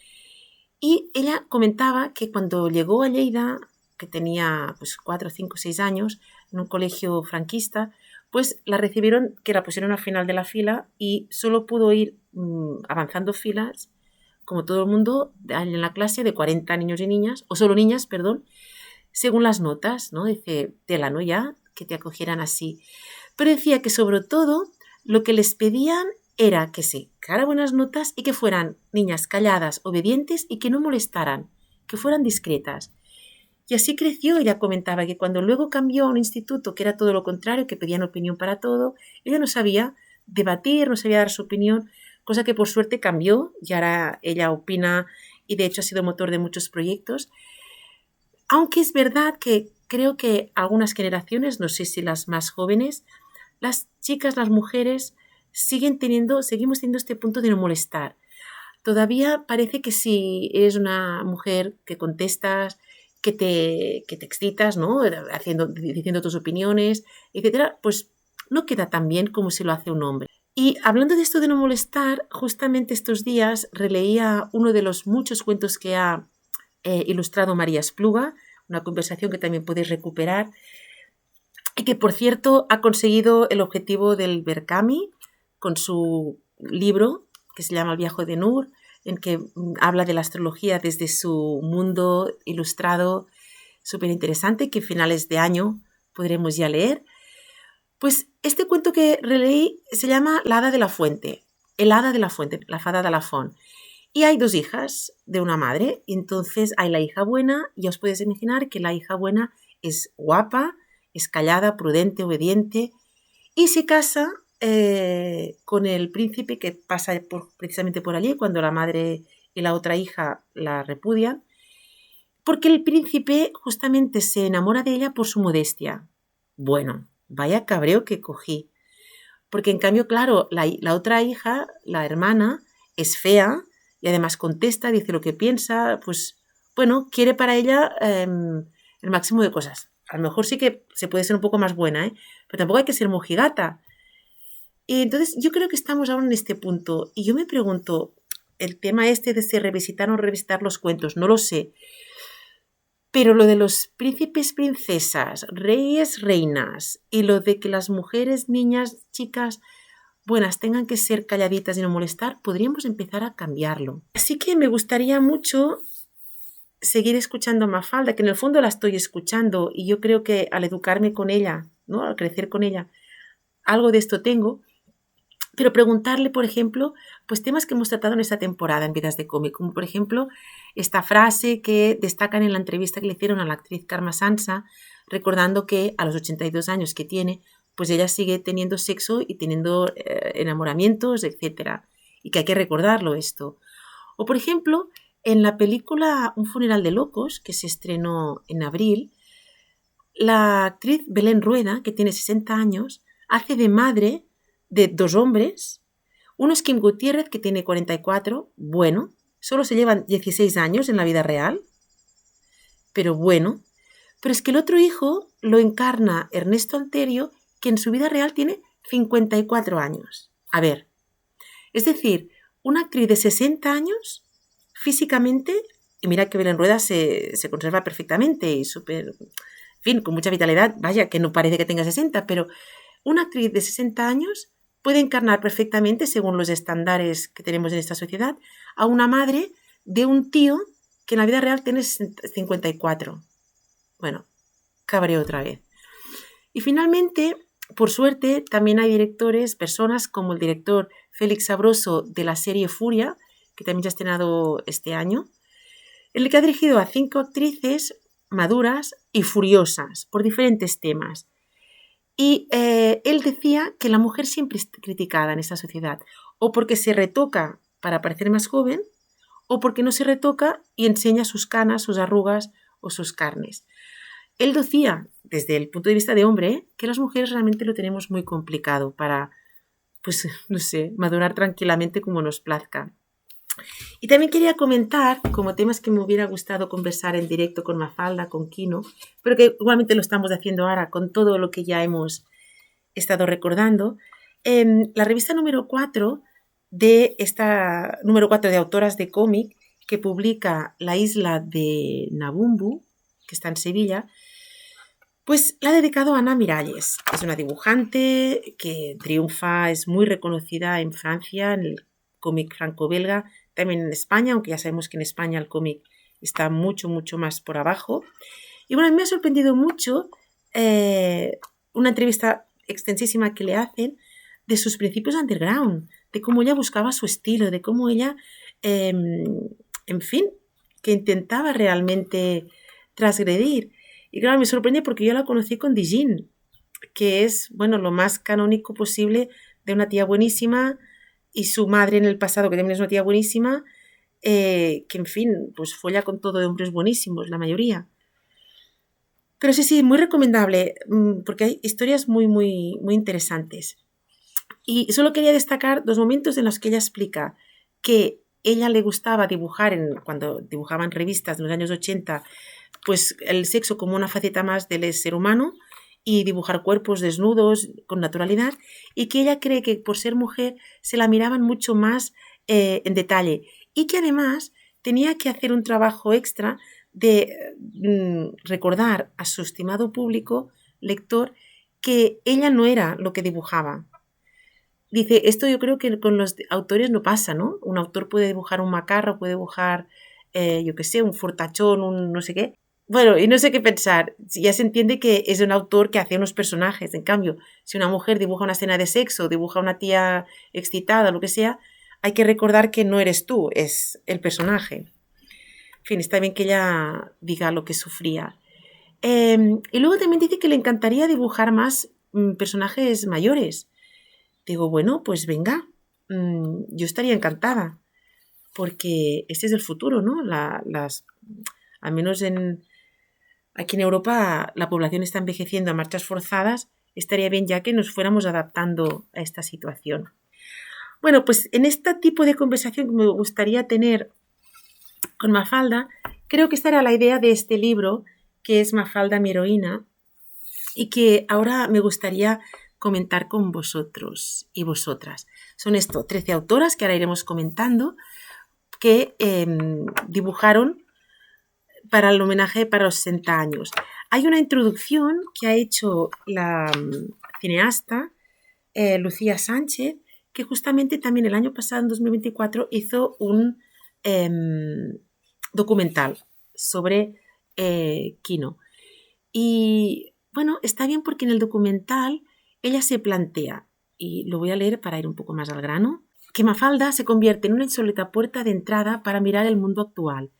y ella comentaba que cuando llegó a Lleida, que tenía pues 4, 5, 6 años, en un colegio franquista, pues la recibieron, que la pusieron al final de la fila y solo pudo ir avanzando filas, como todo el mundo, en la clase de 40 niños y niñas, o solo niñas, perdón, según las notas, ¿no? Dice, tela, ¿no? Ya, que te acogieran así. Pero decía que sobre todo lo que les pedían era que se sacaran buenas notas y que fueran niñas calladas, obedientes y que no molestaran, que fueran discretas. Y así creció. Ella comentaba que cuando luego cambió a un instituto que era todo lo contrario, que pedían opinión para todo, ella no sabía debatir, no sabía dar su opinión, cosa que por suerte cambió y ahora ella opina y de hecho ha sido motor de muchos proyectos. Aunque es verdad que creo que algunas generaciones, no sé si las más jóvenes, las chicas, las mujeres, seguimos teniendo este punto de no molestar. Todavía parece que si eres una mujer que contestas, que te excitas, ¿no? Diciendo tus opiniones, etcétera, pues no queda tan bien como si lo hace un hombre. Y hablando de esto de no molestar, justamente estos días releía uno de los muchos cuentos que ha ilustrado María Espluga, una conversación que también podéis recuperar, y que por cierto ha conseguido el objetivo del Berkami con su libro que se llama El viaje de Nur, en que habla de la astrología desde su mundo ilustrado, súper interesante, que a finales de año podremos ya leer. Pues este cuento que releí se llama La hada de la fuente, el hada de la fuente, la fada de la font. Y hay dos hijas de una madre, y entonces hay la hija buena, y os podéis imaginar que la hija buena es guapa, es callada, prudente, obediente, y se casa con el príncipe que pasa precisamente por allí cuando la madre y la otra hija la repudian, porque el príncipe justamente se enamora de ella por su modestia. Bueno, vaya cabreo que cogí, porque en cambio, claro, la otra hija, la hermana, es fea y además contesta, dice lo que piensa, pues bueno, quiere para ella el máximo de cosas. A lo mejor sí que se puede ser un poco más buena, pero tampoco hay que ser mojigata. Y entonces yo creo que estamos ahora en este punto y yo me pregunto, el tema este de si revisitar o no revisitar los cuentos, no lo sé, pero lo de los príncipes, princesas, reyes, reinas y lo de que las mujeres, niñas, chicas buenas tengan que ser calladitas y no molestar, podríamos empezar a cambiarlo. Así que me gustaría mucho seguir escuchando a Mafalda, que en el fondo la estoy escuchando y yo creo que al educarme con ella, ¿no? Al crecer con ella, algo de esto tengo. Pero preguntarle, por ejemplo, pues temas que hemos tratado en esta temporada en Vidas de Cómic, como por ejemplo esta frase que destacan en la entrevista que le hicieron a la actriz Karma Sansa, recordando que a los 82 años que tiene, pues ella sigue teniendo sexo y teniendo enamoramientos, etcétera, y que hay que recordarlo esto. O por ejemplo, en la película Un funeral de locos, que se estrenó en abril, la actriz Belén Rueda, que tiene 60 años, hace de madre de dos hombres. Uno es Kim Gutiérrez, que tiene 44, bueno, solo se llevan 16 años en la vida real, pero bueno. Pero es que el otro hijo lo encarna Ernesto Alterio, que en su vida real tiene 54 años. A ver, es decir, una actriz de 60 años, físicamente, y mira que Belén Rueda se conserva perfectamente y súper, en fin, con mucha vitalidad, vaya, que no parece que tenga 60, pero una actriz de 60 años puede encarnar perfectamente, según los estándares que tenemos en esta sociedad, a una madre de un tío que en la vida real tiene 54. Bueno, cabreo otra vez. Y finalmente, por suerte, también hay directores, personas como el director Félix Sabroso de la serie Furia, que también ya ha estrenado este año, en el que ha dirigido a 5 actrices maduras y furiosas por diferentes temas. Y él decía que la mujer siempre es criticada en esta sociedad, o porque se retoca para parecer más joven, o porque no se retoca y enseña sus canas, sus arrugas o sus carnes. Él decía, desde el punto de vista de hombre, que las mujeres realmente lo tenemos muy complicado para, pues, no sé, madurar tranquilamente como nos plazca. Y también quería comentar, como temas que me hubiera gustado conversar en directo con Mafalda, con Kino, pero que igualmente lo estamos haciendo ahora con todo lo que ya hemos estado recordando, la revista número 4 de autoras de cómic que publica La isla de Nabumbu, que está en Sevilla, pues la ha dedicado a Ana Miralles. Es una dibujante que triunfa, es muy reconocida en Francia, en el cómic franco-belga, también en España, aunque ya sabemos que en España el cómic está mucho, mucho más por abajo. Y bueno, a mí me ha sorprendido mucho una entrevista extensísima que le hacen de sus principios underground, de cómo ella buscaba su estilo, de cómo ella, en fin, que intentaba realmente transgredir. Y claro, me sorprende porque yo la conocí con Dijin, que es, bueno, lo más canónico posible de una tía buenísima y su madre en el pasado, que también es una tía buenísima, que en fin, pues folla con todo de hombres buenísimos, la mayoría. Pero sí, muy recomendable, porque hay historias muy interesantes. Y solo quería destacar 2 momentos en los que ella explica que ella le gustaba dibujar, cuando dibujaba en revistas de los años 80, pues el sexo como una faceta más del ser humano y dibujar cuerpos desnudos con naturalidad, y que ella cree que por ser mujer se la miraban mucho más en detalle, y que además tenía que hacer un trabajo extra de recordar a su estimado público lector que ella no era lo que dibujaba. Dice, esto yo creo que con los autores no pasa, ¿no? Un autor puede dibujar un macarro, puede dibujar, yo qué sé, un fortachón, un no sé qué. Bueno, y no sé qué pensar. Ya se entiende que es un autor que hace unos personajes. En cambio, si una mujer dibuja una escena de sexo, dibuja una tía excitada, lo que sea, hay que recordar que no eres tú, es el personaje. En fin, está bien que ella diga lo que sufría. Y luego también dice que le encantaría dibujar más personajes mayores. Digo, bueno, pues venga, yo estaría encantada, porque este es el futuro, ¿no? Al menos aquí en Europa la población está envejeciendo a marchas forzadas, estaría bien ya que nos fuéramos adaptando a esta situación. Bueno, pues en este tipo de conversación que me gustaría tener con Mafalda, creo que esta era la idea de este libro, que es Mafalda, mi heroína, y que ahora me gustaría comentar con vosotros y vosotras. Son 13 autoras que ahora iremos comentando, que dibujaron para el homenaje para los 60 años. Hay una introducción que ha hecho la cineasta Lucía Sánchez, que justamente también el año pasado, en 2024, hizo un documental sobre Quino. Y bueno, está bien porque en el documental ella se plantea, y lo voy a leer para ir un poco más al grano, que Mafalda se convierte en una insólita puerta de entrada para mirar el mundo actual.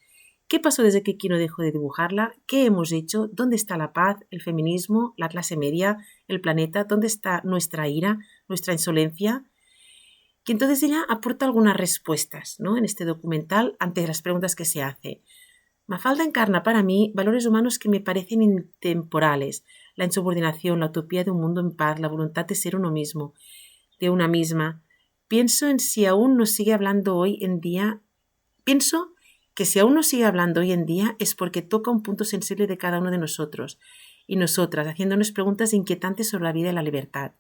¿Qué pasó desde que Quino dejó de dibujarla? ¿Qué hemos hecho? ¿Dónde está la paz, el feminismo, la clase media, el planeta? ¿Dónde está nuestra ira, nuestra insolencia? Y entonces ella aporta algunas respuestas, ¿no?, en este documental ante las preguntas que se hace. Mafalda encarna para mí valores humanos que me parecen intemporales: la insubordinación, la utopía de un mundo en paz, la voluntad de ser uno mismo, de una misma. Pienso que si aún nos sigue hablando hoy en día es porque toca un punto sensible de cada uno de nosotros y nosotras, haciéndonos preguntas inquietantes sobre la vida y la libertad.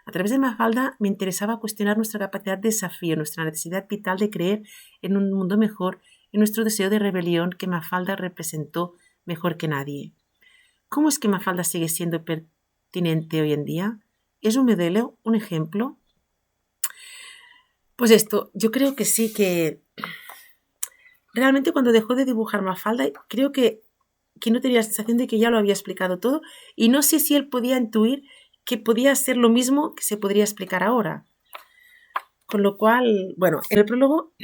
A través de Mafalda me interesaba cuestionar nuestra capacidad de desafío, nuestra necesidad vital de creer en un mundo mejor y nuestro deseo de rebelión que Mafalda representó mejor que nadie. ¿Cómo es que Mafalda sigue siendo pertinente hoy en día? ¿Es un modelo, un ejemplo? Pues yo creo que sí, que realmente cuando dejó de dibujar Mafalda, creo que no tenía la sensación de que ya lo había explicado todo, y no sé si él podía intuir que podía ser lo mismo que se podría explicar ahora. Con lo cual, bueno, en el prólogo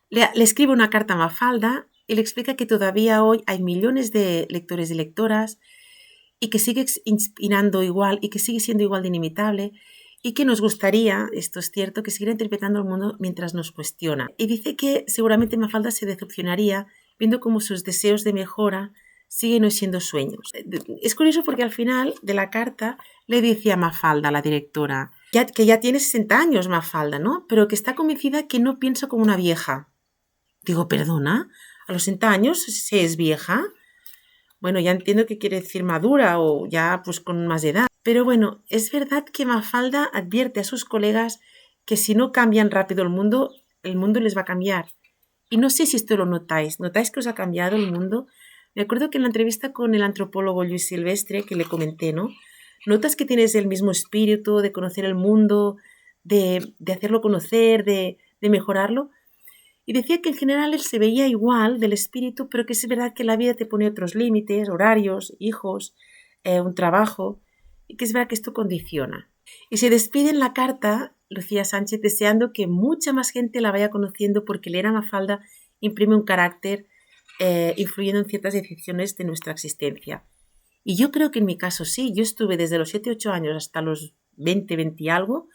le escribe una carta a Mafalda y le explica que todavía hoy hay millones de lectores y lectoras, y que sigue inspirando igual y que sigue siendo igual de inimitable, y que nos gustaría, esto es cierto, que siguiera interpretando el mundo mientras nos cuestiona. Y dice que seguramente Mafalda se decepcionaría viendo cómo sus deseos de mejora siguen hoy siendo sueños. Es curioso porque al final de la carta le dice a Mafalda, la directora, que ya tiene 60 años Mafalda, ¿no?, pero que está convencida que no piensa como una vieja. Digo, ¿perdona? ¿A los 60 años se es vieja? Bueno, ya entiendo que quiere decir madura o ya pues con más edad. Pero bueno, es verdad que Mafalda advierte a sus colegas que si no cambian rápido el mundo les va a cambiar. Y no sé si esto lo notáis. ¿Notáis que os ha cambiado el mundo? Me acuerdo que en la entrevista con el antropólogo Luis Silvestre, que le comenté, ¿no?, notas que tienes el mismo espíritu de conocer el mundo, de hacerlo conocer, de mejorarlo. Y decía que en general él se veía igual del espíritu, pero que es verdad que la vida te pone otros límites, horarios, hijos, un trabajo, y que es verdad que esto condiciona. Y se despide en la carta Lucía Sánchez deseando que mucha más gente la vaya conociendo, porque leer a Mafalda imprime un carácter influyendo en ciertas decisiones de nuestra existencia. Y yo creo que en mi caso sí, yo estuve desde los 7, 8 años hasta los 20, 20 y algo,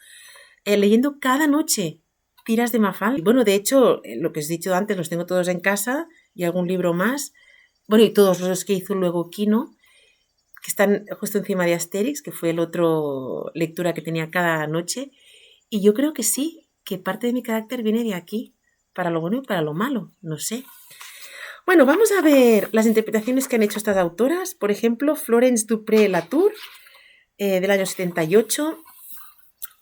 leyendo cada noche tiras de Mafalda. Y bueno, de hecho, lo que os he dicho antes, los tengo todos en casa y algún libro más. Bueno, y todos los que hizo luego Quino, que están justo encima de Asterix, que fue el otro lectura que tenía cada noche. Y yo creo que sí, que parte de mi carácter viene de aquí, para lo bueno y para lo malo, no sé. Bueno, vamos a ver las interpretaciones que han hecho estas autoras. Por ejemplo, Florence Dupré Latour, del año 78,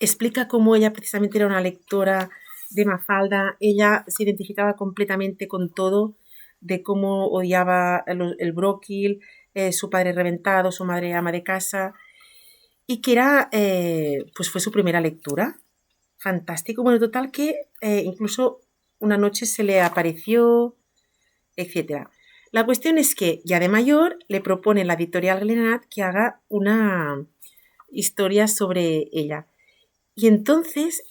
explica cómo ella precisamente era una lectora de Mafalda. Ella se identificaba completamente con todo, de cómo odiaba el bróquil, su padre reventado, su madre ama de casa, y que era, pues fue su primera lectura. Fantástico. Bueno, total que incluso una noche se le apareció, etc. La cuestión es que ya de mayor le propone la editorial Glenat que haga una historia sobre ella. Y entonces,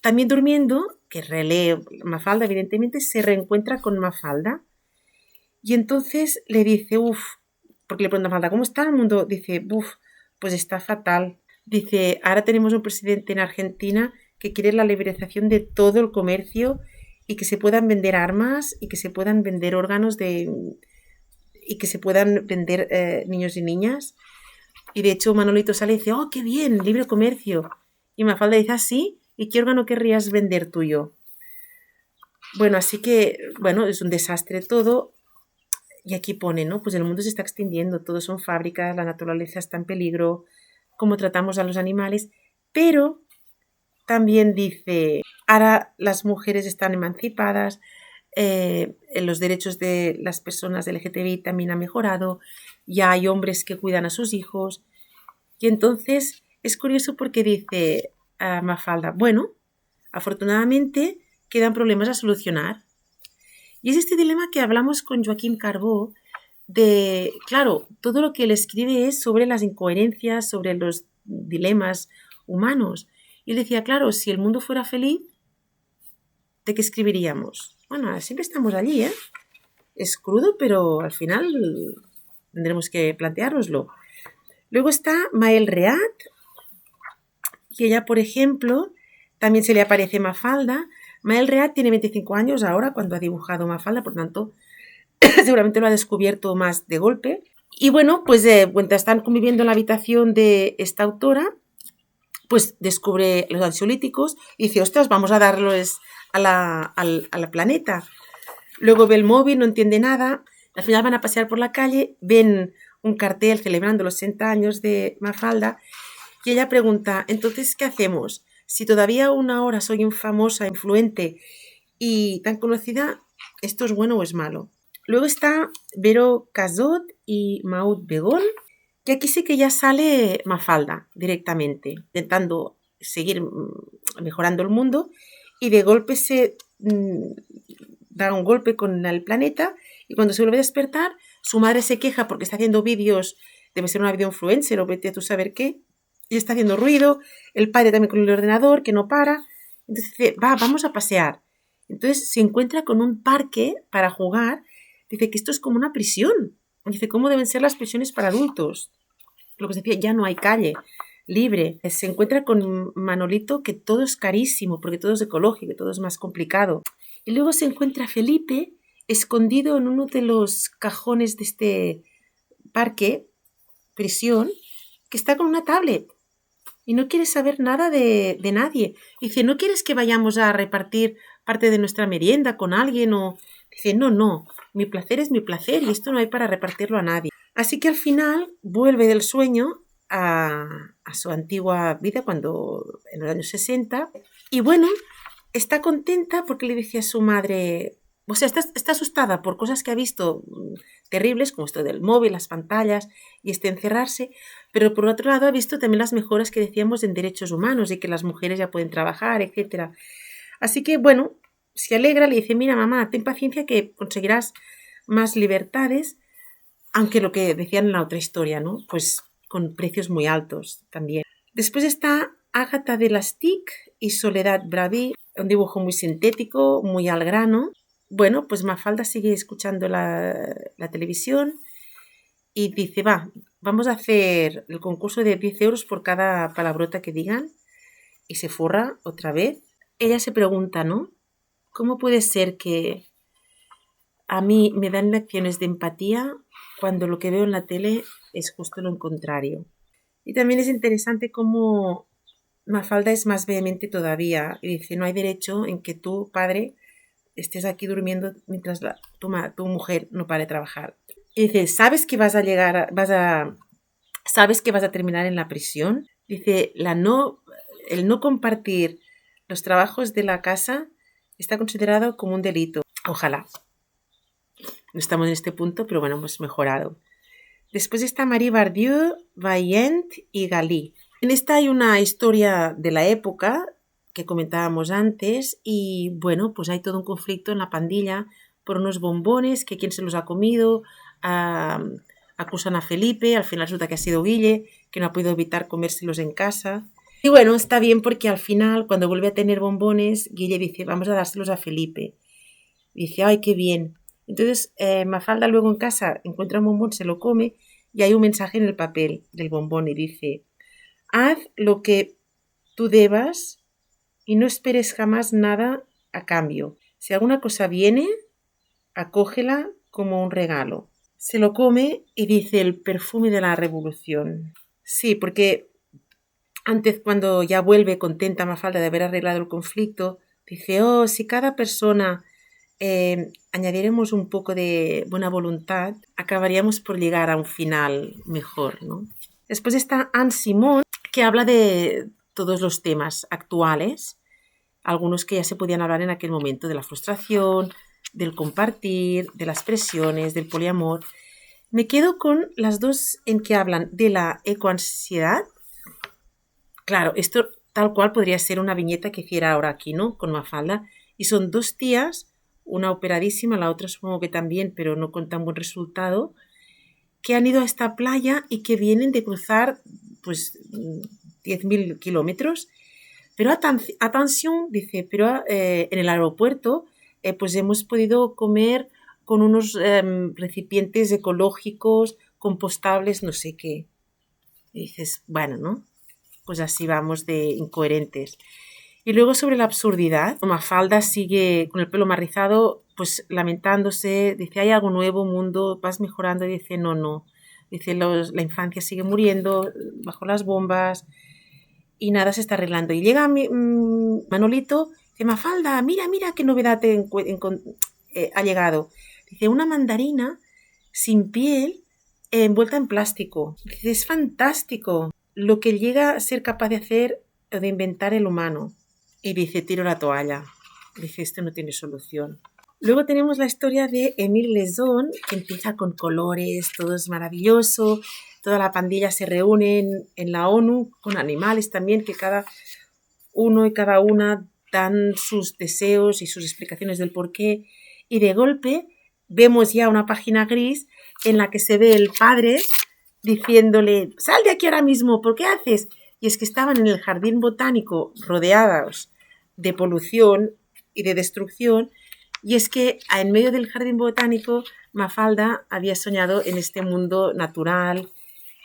también durmiendo, que relee Mafalda, evidentemente, se reencuentra con Mafalda. Y entonces le dice, porque le pregunta a Mafalda, ¿cómo está el mundo? Dice, pues está fatal. Dice, ahora tenemos un presidente en Argentina que quiere la liberalización de todo el comercio y que se puedan vender armas y que se puedan vender órganos y que se puedan vender niños y niñas. Y de hecho Manolito sale y dice, ¡oh, qué bien! Libre comercio. Y Mafalda dice, sí, ¿y qué órgano querrías vender tuyo? Bueno, así que, bueno, es un desastre todo. Y aquí pone, ¿no? Pues el mundo se está extinguiendo, todo son fábricas, la naturaleza está en peligro, cómo tratamos a los animales, pero también dice, ahora las mujeres están emancipadas, los derechos de las personas LGTBI también han mejorado, ya hay hombres que cuidan a sus hijos. Y entonces es curioso porque dice a Mafalda, bueno, afortunadamente quedan problemas a solucionar. Y es este dilema que hablamos con Joaquín Carbó de, claro, todo lo que él escribe es sobre las incoherencias, sobre los dilemas humanos. Y él decía, claro, si el mundo fuera feliz, ¿de qué escribiríamos? Bueno, siempre estamos allí, ¿eh? Es crudo, pero al final tendremos que planteárnoslo. Luego está Mael Reat, y ella, por ejemplo, también se le aparece Mafalda. Mael Reat tiene 25 años ahora cuando ha dibujado Mafalda, por tanto, seguramente lo ha descubierto más de golpe. Y bueno, pues mientras están conviviendo en la habitación de esta autora, pues descubre los ansiolíticos y dice, ostras, vamos a darlos a la planeta. Luego ve el móvil, no entiende nada. Al final van a pasear por la calle, ven un cartel celebrando los 60 años de Mafalda y ella pregunta, entonces, ¿qué hacemos? Si todavía una hora soy famosa, influente y tan conocida, ¿esto es bueno o es malo? Luego está Vero Cazot y Maud Begol, que aquí sí que ya sale Mafalda directamente, intentando seguir mejorando el mundo y de golpe se da un golpe con el planeta y cuando se vuelve a despertar, su madre se queja porque está haciendo vídeos, debe ser una video influencer o vete a tú saber qué, y está haciendo ruido, el padre también con el ordenador que no para, entonces dice, vamos a pasear. Entonces se encuentra con un parque para jugar, dice que esto es como una prisión, dice cómo deben ser las prisiones para adultos. Lo que se decía, ya no hay calle libre. Se encuentra con Manolito que todo es carísimo porque todo es ecológico, todo es más complicado. Y luego se encuentra Felipe escondido en uno de los cajones de este parque, prisión, que está con una tablet y no quiere saber nada de nadie. Dice, ¿no quieres que vayamos a repartir parte de nuestra merienda con alguien? O dice, no, mi placer es mi placer y esto no hay para repartirlo a nadie. Así que al final vuelve del sueño a su antigua vida cuando en los años 60 y bueno, está contenta porque le dice a su madre, o sea, está asustada por cosas que ha visto terribles, como esto del móvil, las pantallas y encerrarse, pero por otro lado ha visto también las mejoras que decíamos en derechos humanos y que las mujeres ya pueden trabajar, etc. Así que, bueno, se alegra, le dice, mira mamá, ten paciencia que conseguirás más libertades, aunque lo que decían en la otra historia, ¿no? Pues con precios muy altos también. Después está Ágata de Lastic y Soledad Bravi, un dibujo muy sintético, muy al grano. bueno, pues Mafalda sigue escuchando la televisión y dice, vamos a hacer el concurso de 10 euros por cada palabrota que digan. Y se forra otra vez. Ella se pregunta, ¿no? ¿Cómo puede ser que a mí me dan lecciones de empatía cuando lo que veo en la tele es justo lo contrario? Y también es interesante cómo Mafalda es más vehemente todavía y dice, no hay derecho en que tú, padre, estés aquí durmiendo mientras tu mujer no pare de trabajar. Y dice, ¿sabes que sabes que vas a terminar en la prisión? Dice, el no compartir los trabajos de la casa está considerado como un delito. Ojalá. No estamos en este punto, pero bueno, hemos mejorado. Después está Marie Bardieu, Vaillant y Galí. En esta hay una historia de la época que comentábamos antes y bueno, pues hay todo un conflicto en la pandilla por unos bombones, que quién se los ha comido, acusan a Felipe, al final resulta que ha sido Guille, que no ha podido evitar comérselos en casa. Y bueno, está bien porque al final, cuando vuelve a tener bombones, Guille dice, vamos a dárselos a Felipe. Y dice, ay, qué bien. Entonces, Mafalda luego en casa encuentra un bombón, se lo come y hay un mensaje en el papel del bombón y dice, haz lo que tú debas y no esperes jamás nada a cambio. Si alguna cosa viene, acógela como un regalo. Se lo come y dice el perfume de la revolución. Sí, porque antes, cuando ya vuelve contenta Mafalda de haber arreglado el conflicto, dice, oh, si cada persona añadiéramos un poco de buena voluntad, acabaríamos por llegar a un final mejor, ¿no? Después está Anne Simon, que habla de todos los temas actuales, algunos que ya se podían hablar en aquel momento, de la frustración, del compartir, de las presiones, del poliamor. Me quedo con las dos en que hablan de la ecoansiedad. Claro, esto tal cual podría ser una viñeta que hiciera ahora aquí, ¿no? Con Mafalda. Y son dos tías, una operadísima, la otra supongo que también, pero no con tan buen resultado, que han ido a esta playa y que vienen de cruzar pues 10.000 kilómetros. Pero atención, dice, pero en el aeropuerto pues hemos podido comer con unos recipientes ecológicos, compostables, no sé qué. Y dices, bueno, ¿no? Pues así vamos de incoherentes. Y luego sobre la absurdidad, Mafalda sigue con el pelo más rizado, pues lamentándose, dice, hay algo nuevo, mundo, vas mejorando, y dice, no. Dice, la infancia sigue muriendo bajo las bombas y nada se está arreglando. Y llega Manolito, dice, Mafalda, mira, qué novedad ha llegado. Dice, una mandarina sin piel envuelta en plástico. Dice, es fantástico lo que llega a ser capaz de hacer o de inventar el humano. Y dice, tiro la toalla. Dice, esto no tiene solución. Luego tenemos la historia de Émile Leson, que empieza con colores, todo es maravilloso, toda la pandilla se reúne en la ONU, con animales también, que cada uno y cada una dan sus deseos y sus explicaciones del porqué. Y de golpe vemos ya una página gris en la que se ve el padre diciéndole, sal de aquí ahora mismo, ¿por qué haces? Y es que estaban en el jardín botánico rodeados de polución y de destrucción, y es que en medio del jardín botánico Mafalda había soñado en este mundo natural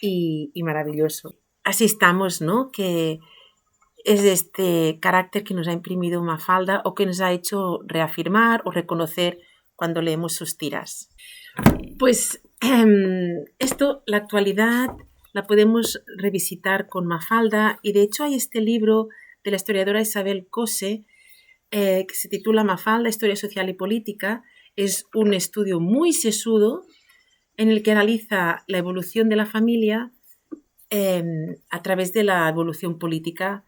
y maravilloso. Así estamos, ¿no? Que es este carácter que nos ha imprimido Mafalda o que nos ha hecho reafirmar o reconocer cuando leemos sus tiras. Pues esto, la actualidad, la podemos revisitar con Mafalda y de hecho hay este libro de la historiadora Isabel Cose que se titula Mafalda, Historia Social y Política. Es un estudio muy sesudo en el que analiza la evolución de la familia a través de la evolución política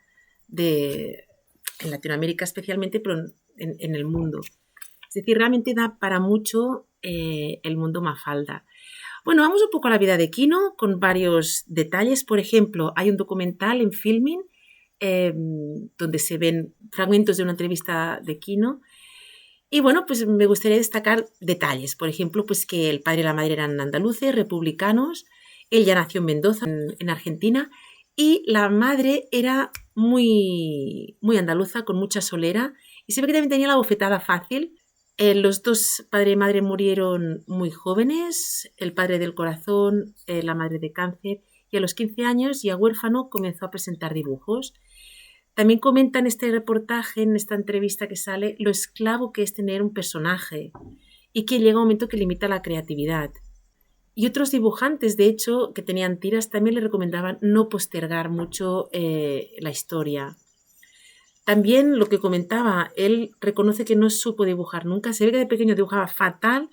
en Latinoamérica especialmente, pero en el mundo. Es decir, realmente da para mucho el mundo Mafalda. Bueno, vamos un poco a la vida de Quino con varios detalles. Por ejemplo, hay un documental en Filmin donde se ven fragmentos de una entrevista de Quino. Y bueno, pues me gustaría destacar detalles. Por ejemplo, pues que el padre y la madre eran andaluces, republicanos. Él ya nació en Mendoza, en Argentina. Y la madre era muy andaluza, con mucha solera. Y se ve que también tenía la bofetada fácil. Los dos, padre y madre, murieron muy jóvenes, el padre del corazón, la madre de cáncer, y a los 15 años, ya huérfano, comenzó a presentar dibujos. También comenta en este reportaje, en esta entrevista que sale, lo esclavo que es tener un personaje y que llega un momento que limita la creatividad. Y otros dibujantes, de hecho, que tenían tiras, también le recomendaban no postergar mucho la historia. También lo que comentaba, él reconoce que no supo dibujar nunca. Se ve que de pequeño dibujaba fatal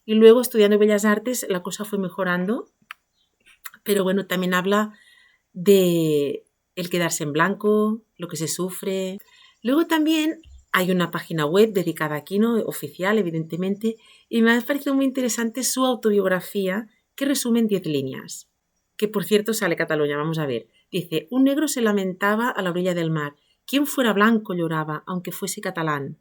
y luego estudiando Bellas Artes la cosa fue mejorando. Pero bueno, también habla de el quedarse en blanco, lo que se sufre. Luego también hay una página web dedicada a Quino, oficial, evidentemente, y me ha parecido muy interesante su autobiografía, que resume en 10 líneas. Que por cierto sale Cataluña, vamos a ver. Dice: un negro se lamentaba a la orilla del mar. Quien fuera blanco lloraba, aunque fuese catalán.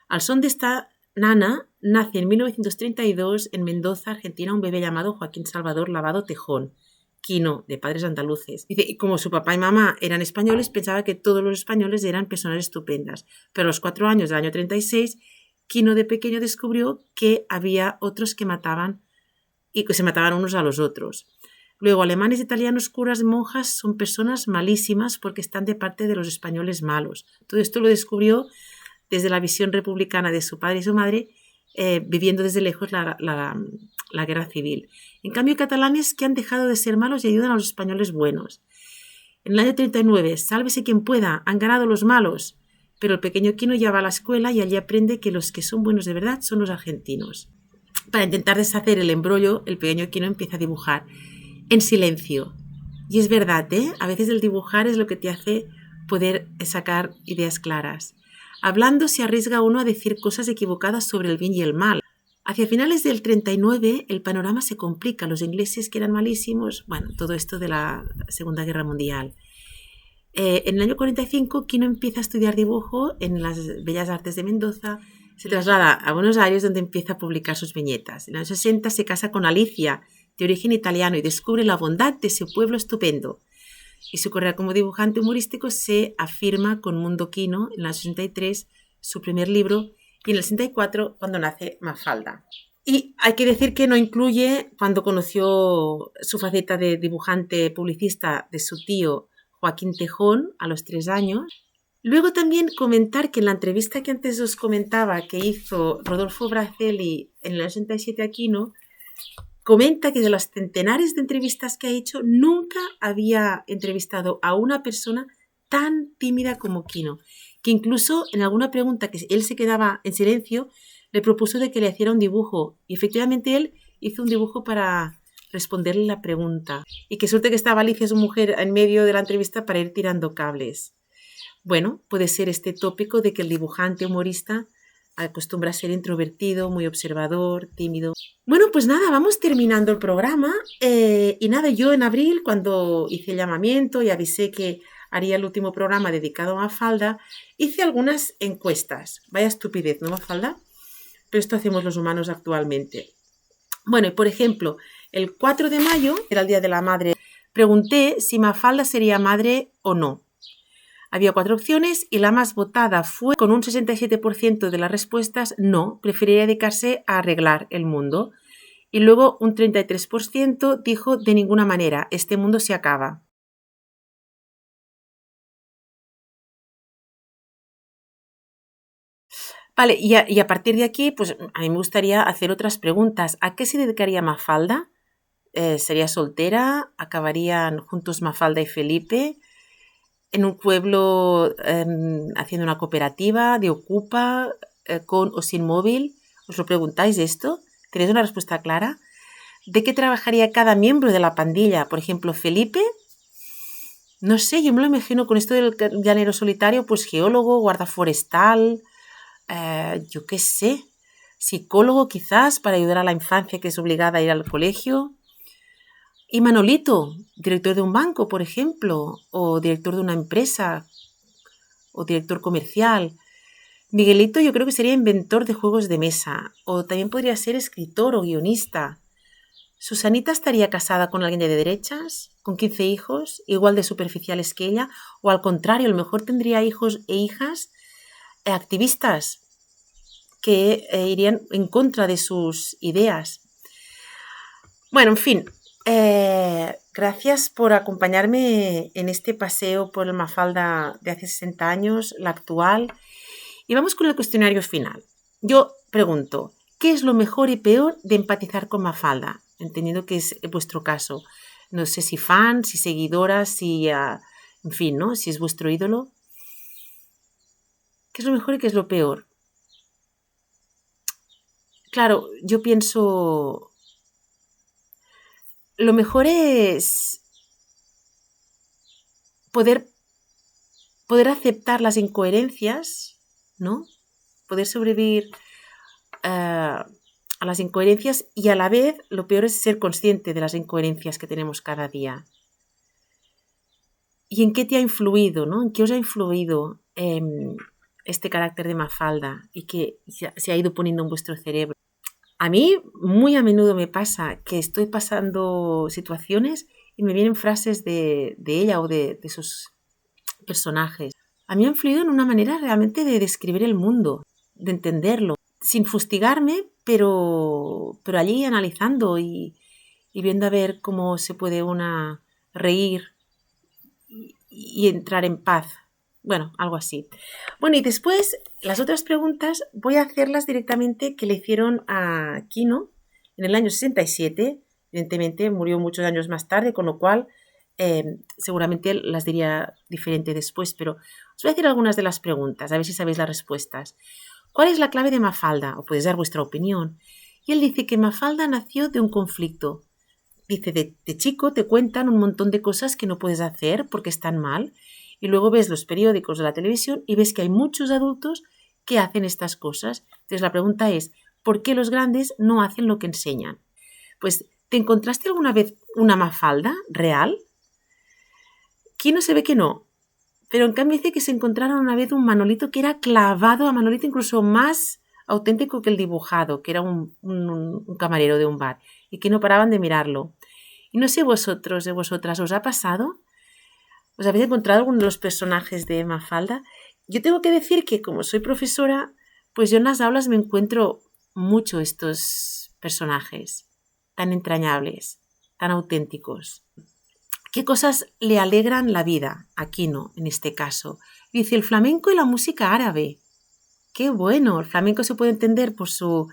Al son de esta nana, nace en 1932 en Mendoza, Argentina, un bebé llamado Joaquín Salvador Lavado Tejón, Quino, de padres andaluces. Dice, y como su papá y mamá eran españoles, pensaba que todos los españoles eran personas estupendas. Pero a los 4 años del año 36, Quino de pequeño descubrió que había otros que mataban y que se mataban unos a los otros. Luego, alemanes, italianos, curas, monjas son personas malísimas porque están de parte de los españoles malos. Todo esto lo descubrió desde la visión republicana de su padre y su madre, viviendo desde lejos la guerra civil. En cambio, hay catalanes que han dejado de ser malos y ayudan a los españoles buenos. En el año 39, sálvese quien pueda, han ganado los malos, pero el pequeño Quino ya va a la escuela y allí aprende que los que son buenos de verdad son los argentinos. Para intentar deshacer el embrollo, el pequeño Quino empieza a dibujar en silencio. Y es verdad, a veces el dibujar es lo que te hace poder sacar ideas claras. Hablando se arriesga uno a decir cosas equivocadas sobre el bien y el mal. Hacia finales del 39 el panorama se complica. Los ingleses, que eran malísimos, bueno, todo esto de la Segunda Guerra Mundial. En el año 45 Quino empieza a estudiar dibujo en las Bellas Artes de Mendoza. Se traslada a Buenos Aires, donde empieza a publicar sus viñetas. En los 60 se casa con Alicia, de origen italiano, y descubre la bondad de ese pueblo estupendo. Y su carrera como dibujante humorístico se afirma con Mundo Quino en el 63, su primer libro, y en el 64 cuando nace Mafalda. Y hay que decir que no incluye cuando conoció su faceta de dibujante publicista de su tío Joaquín Tejón a los 3 años. Luego también comentar que en la entrevista que antes os comentaba que hizo Rodolfo Bracelli en el 67 a Quino, comenta que de las centenares de entrevistas que ha hecho, nunca había entrevistado a una persona tan tímida como Quino, que incluso en alguna pregunta que él se quedaba en silencio, le propuso de que le hiciera un dibujo. Y efectivamente él hizo un dibujo para responderle la pregunta. Y qué suerte que estaba Alicia, su mujer, en medio de la entrevista para ir tirando cables. Bueno, puede ser este tópico de que el dibujante humorista acostumbra a ser introvertido, muy observador, tímido. Bueno, pues nada, vamos terminando el programa. Y nada, yo en abril, cuando hice el llamamiento y avisé que haría el último programa dedicado a Mafalda, hice algunas encuestas. Vaya estupidez, ¿no, Mafalda? Pero esto hacemos los humanos actualmente. Bueno, y por ejemplo, el 4 de mayo, era el Día de la Madre, pregunté si Mafalda sería madre o no. Había 4 opciones y la más votada fue, con un 67% de las respuestas, no, preferiría dedicarse a arreglar el mundo. Y luego un 33% dijo, de ninguna manera, este mundo se acaba. Vale, y a partir de aquí, pues a mí me gustaría hacer otras preguntas. ¿A qué se dedicaría Mafalda? ¿Sería soltera? ¿Acabarían juntos Mafalda y Felipe en un pueblo haciendo una cooperativa de Ocupa, con o sin móvil? ¿Os lo preguntáis esto? ¿Tenéis una respuesta clara? ¿De qué trabajaría cada miembro de la pandilla? Por ejemplo, Felipe, no sé, yo me lo imagino con esto del llanero solitario, pues geólogo, guarda forestal, yo qué sé, psicólogo quizás para ayudar a la infancia que es obligada a ir al colegio. Y Manolito, director de un banco, por ejemplo, o director de una empresa, o director comercial. Miguelito yo creo que sería inventor de juegos de mesa, o también podría ser escritor o guionista. ¿Susanita estaría casada con alguien de derechas, con 15 hijos, igual de superficiales que ella? O al contrario, a lo mejor tendría hijos e hijas activistas. que irían en contra de sus ideas. Bueno, en fin, gracias por acompañarme en este paseo por el Mafalda de hace 60 años, la actual. Y vamos con el cuestionario final. Yo pregunto, ¿qué es lo mejor y peor de empatizar con Mafalda? Entendiendo que es vuestro caso. No sé si fan, si seguidora, si, en fin, ¿no? Si es vuestro ídolo. ¿Qué es lo mejor y qué es lo peor? Claro, yo pienso, lo mejor es poder aceptar las incoherencias, ¿no? Poder sobrevivir a las incoherencias y a la vez lo peor es ser consciente de las incoherencias que tenemos cada día. ¿Y en qué te ha influido, ¿no? ¿En qué os ha influido este carácter de Mafalda y que se ha ido poniendo en vuestro cerebro? A mí muy a menudo me pasa que estoy pasando situaciones y me vienen frases de ella o de sus personajes. A mí ha influido en una manera realmente de describir el mundo, de entenderlo, sin fustigarme, pero allí analizando y viendo a ver cómo se puede una reír y entrar en paz. Bueno, algo así. Bueno, y después las otras preguntas voy a hacerlas directamente que le hicieron a Kino en el año 67. Evidentemente murió muchos años más tarde, con lo cual seguramente las diría diferente después, pero os voy a decir algunas de las preguntas, a ver si sabéis las respuestas. ¿Cuál es la clave de Mafalda? O podéis dar vuestra opinión. Y él dice que Mafalda nació de un conflicto. Dice, de chico te cuentan un montón de cosas que no puedes hacer porque están mal y luego ves los periódicos o la televisión y ves que hay muchos adultos que hacen estas cosas. Entonces la pregunta es, ¿por qué los grandes no hacen lo que enseñan? Pues, ¿te encontraste alguna vez una Mafalda real? Kino se ve que no, pero en cambio dice que se encontraron una vez un Manolito que era clavado a Manolito incluso más auténtico que el dibujado, que era un camarero de un bar y que no paraban de mirarlo. Y no sé vosotros, de vosotras, ¿os ha pasado? ¿Os habéis encontrado alguno de los personajes de Mafalda? Yo tengo que decir que como soy profesora, pues yo en las aulas me encuentro mucho estos personajes tan entrañables, tan auténticos. ¿Qué cosas le alegran la vida a Kino en este caso? Dice el flamenco y la música árabe. ¡Qué bueno! El flamenco se puede entender por su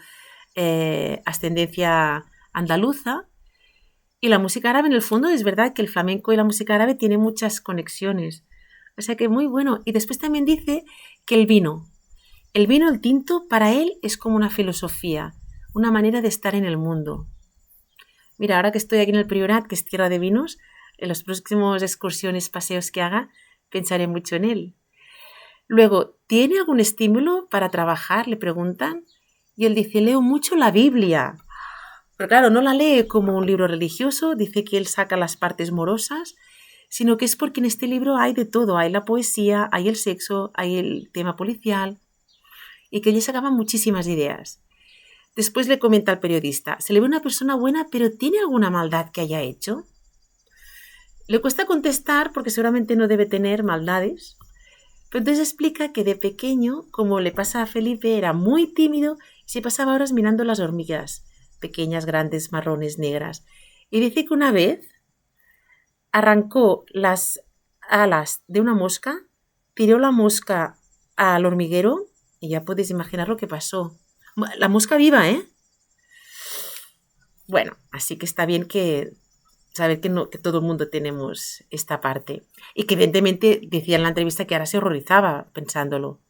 ascendencia andaluza. Y la música árabe, en el fondo, es verdad que el flamenco y la música árabe tienen muchas conexiones. O sea que muy bueno. Y después también dice que el vino, el tinto, para él es como una filosofía, una manera de estar en el mundo. Mira, ahora que estoy aquí en el Priorat, que es tierra de vinos, en las próximas excursiones, paseos que haga, pensaré mucho en él. Luego, ¿tiene algún estímulo para trabajar?, le preguntan. Y él dice, leo mucho la Biblia. Pero claro, no la lee como un libro religioso, dice que él saca las partes morosas, sino que es porque en este libro hay de todo, hay la poesía, hay el sexo, hay el tema policial, y que allí sacaban muchísimas ideas. Después le comenta al periodista, se le ve una persona buena, pero ¿tiene alguna maldad que haya hecho? Le cuesta contestar porque seguramente no debe tener maldades, pero entonces explica que de pequeño, como le pasa a Felipe, era muy tímido y se pasaba horas mirando las hormigas, pequeñas, grandes, marrones, negras. Y dice que una vez arrancó las alas de una mosca, tiró la mosca al hormiguero y ya podéis imaginar lo que pasó. La mosca viva, ¿eh? Bueno, así que está bien que saber que todo el mundo tenemos esta parte. Y que evidentemente decía en la entrevista que ahora se horrorizaba pensándolo.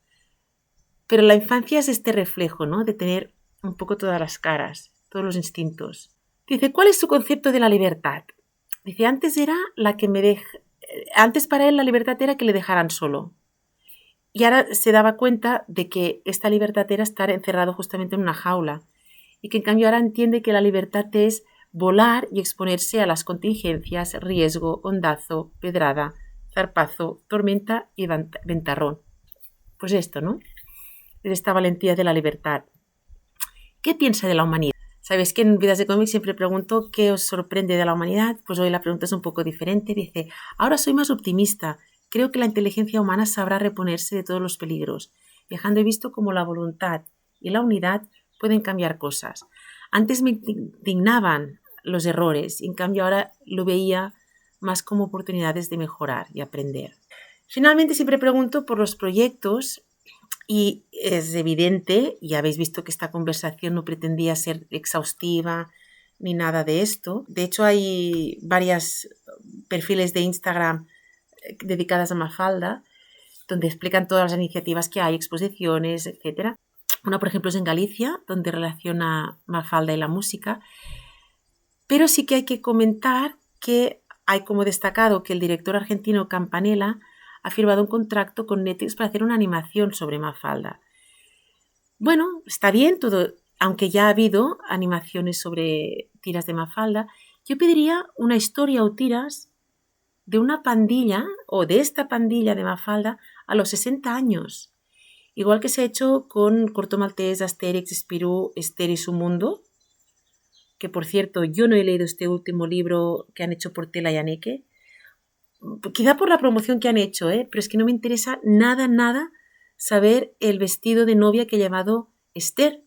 Pero la infancia es este reflejo, ¿no? De tener un poco todas las caras, todos los instintos. Dice, ¿cuál es su concepto de la libertad? Dice, antes para él la libertad era que le dejaran solo. Y ahora se daba cuenta de que esta libertad era estar encerrado justamente en una jaula. Y que en cambio ahora entiende que la libertad es volar y exponerse a las contingencias, riesgo, ondazo, pedrada, zarpazo, tormenta y ventarrón. Pues esto, ¿no? Es esta valentía de la libertad. ¿Qué piensa de la humanidad? Sabéis que en Vidas de Cómics siempre pregunto qué os sorprende de la humanidad. Pues hoy la pregunta es un poco diferente. Dice, ahora soy más optimista. Creo que la inteligencia humana sabrá reponerse de todos los peligros. Viajando he visto cómo la voluntad y la unidad pueden cambiar cosas. Antes me indignaban los errores y en cambio ahora lo veía más como oportunidades de mejorar y aprender. Finalmente siempre pregunto por los proyectos y es evidente, y habéis visto que esta conversación no pretendía ser exhaustiva ni nada de esto. De hecho hay varios perfiles de Instagram dedicadas a Mafalda donde explican todas las iniciativas que hay, exposiciones, etc. Una, por ejemplo, es en Galicia, donde relaciona Mafalda y la música. Pero sí que hay que comentar que hay como destacado que el director argentino Campanella ha firmado un contrato con Netflix para hacer una animación sobre Mafalda. Bueno, está bien todo, aunque ya ha habido animaciones sobre tiras de Mafalda. Yo pediría una historia o tiras de una pandilla o de esta pandilla de Mafalda a los 60 años. Igual que se ha hecho con Corto Maltés, Astérix, Spirou, Esther y su mundo, que por cierto yo no he leído este último libro que han hecho por Tela y Anneke, quizá por la promoción que han hecho, pero es que no me interesa nada saber el vestido de novia que ha llevado Esther,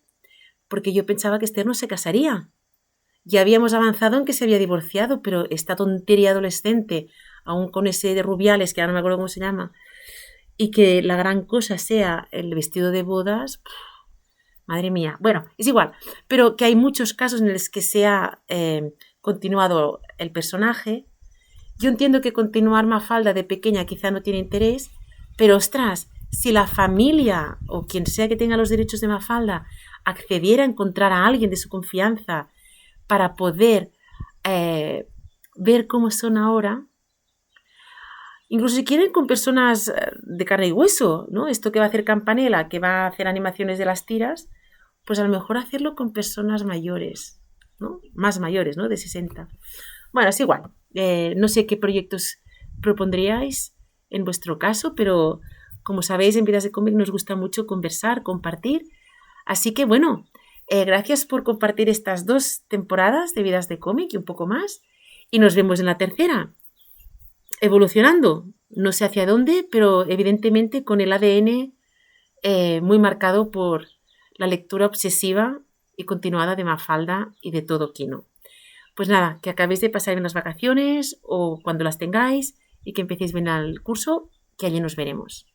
porque yo pensaba que Esther no se casaría. Ya habíamos avanzado en que se había divorciado, pero esta tontería adolescente, aún con ese de Rubiales, que ahora no me acuerdo cómo se llama, y que la gran cosa sea el vestido de bodas, madre mía. Bueno, es igual, pero que hay muchos casos en los que se ha continuado el personaje. Yo entiendo que continuar Mafalda de pequeña quizá no tiene interés, pero ostras, si la familia o quien sea que tenga los derechos de Mafalda accediera a encontrar a alguien de su confianza para poder ver cómo son ahora, incluso si quieren con personas de carne y hueso, ¿no? Esto que va a hacer Campanella, que va a hacer animaciones de las tiras, pues a lo mejor hacerlo con personas mayores, ¿no? Más mayores, ¿no? De 60. Bueno, es igual. No sé qué proyectos propondríais en vuestro caso, pero como sabéis, en Vidas de Cómic nos gusta mucho conversar, compartir. Así que bueno, gracias por compartir estas 2 temporadas de Vidas de Cómic y un poco más. Y nos vemos en la tercera. Evolucionando, no sé hacia dónde, pero evidentemente con el ADN muy marcado por la lectura obsesiva y continuada de Mafalda y de todo Quino. Pues nada, que acabéis de pasar bien las vacaciones o cuando las tengáis y que empecéis bien el curso, que allí nos veremos.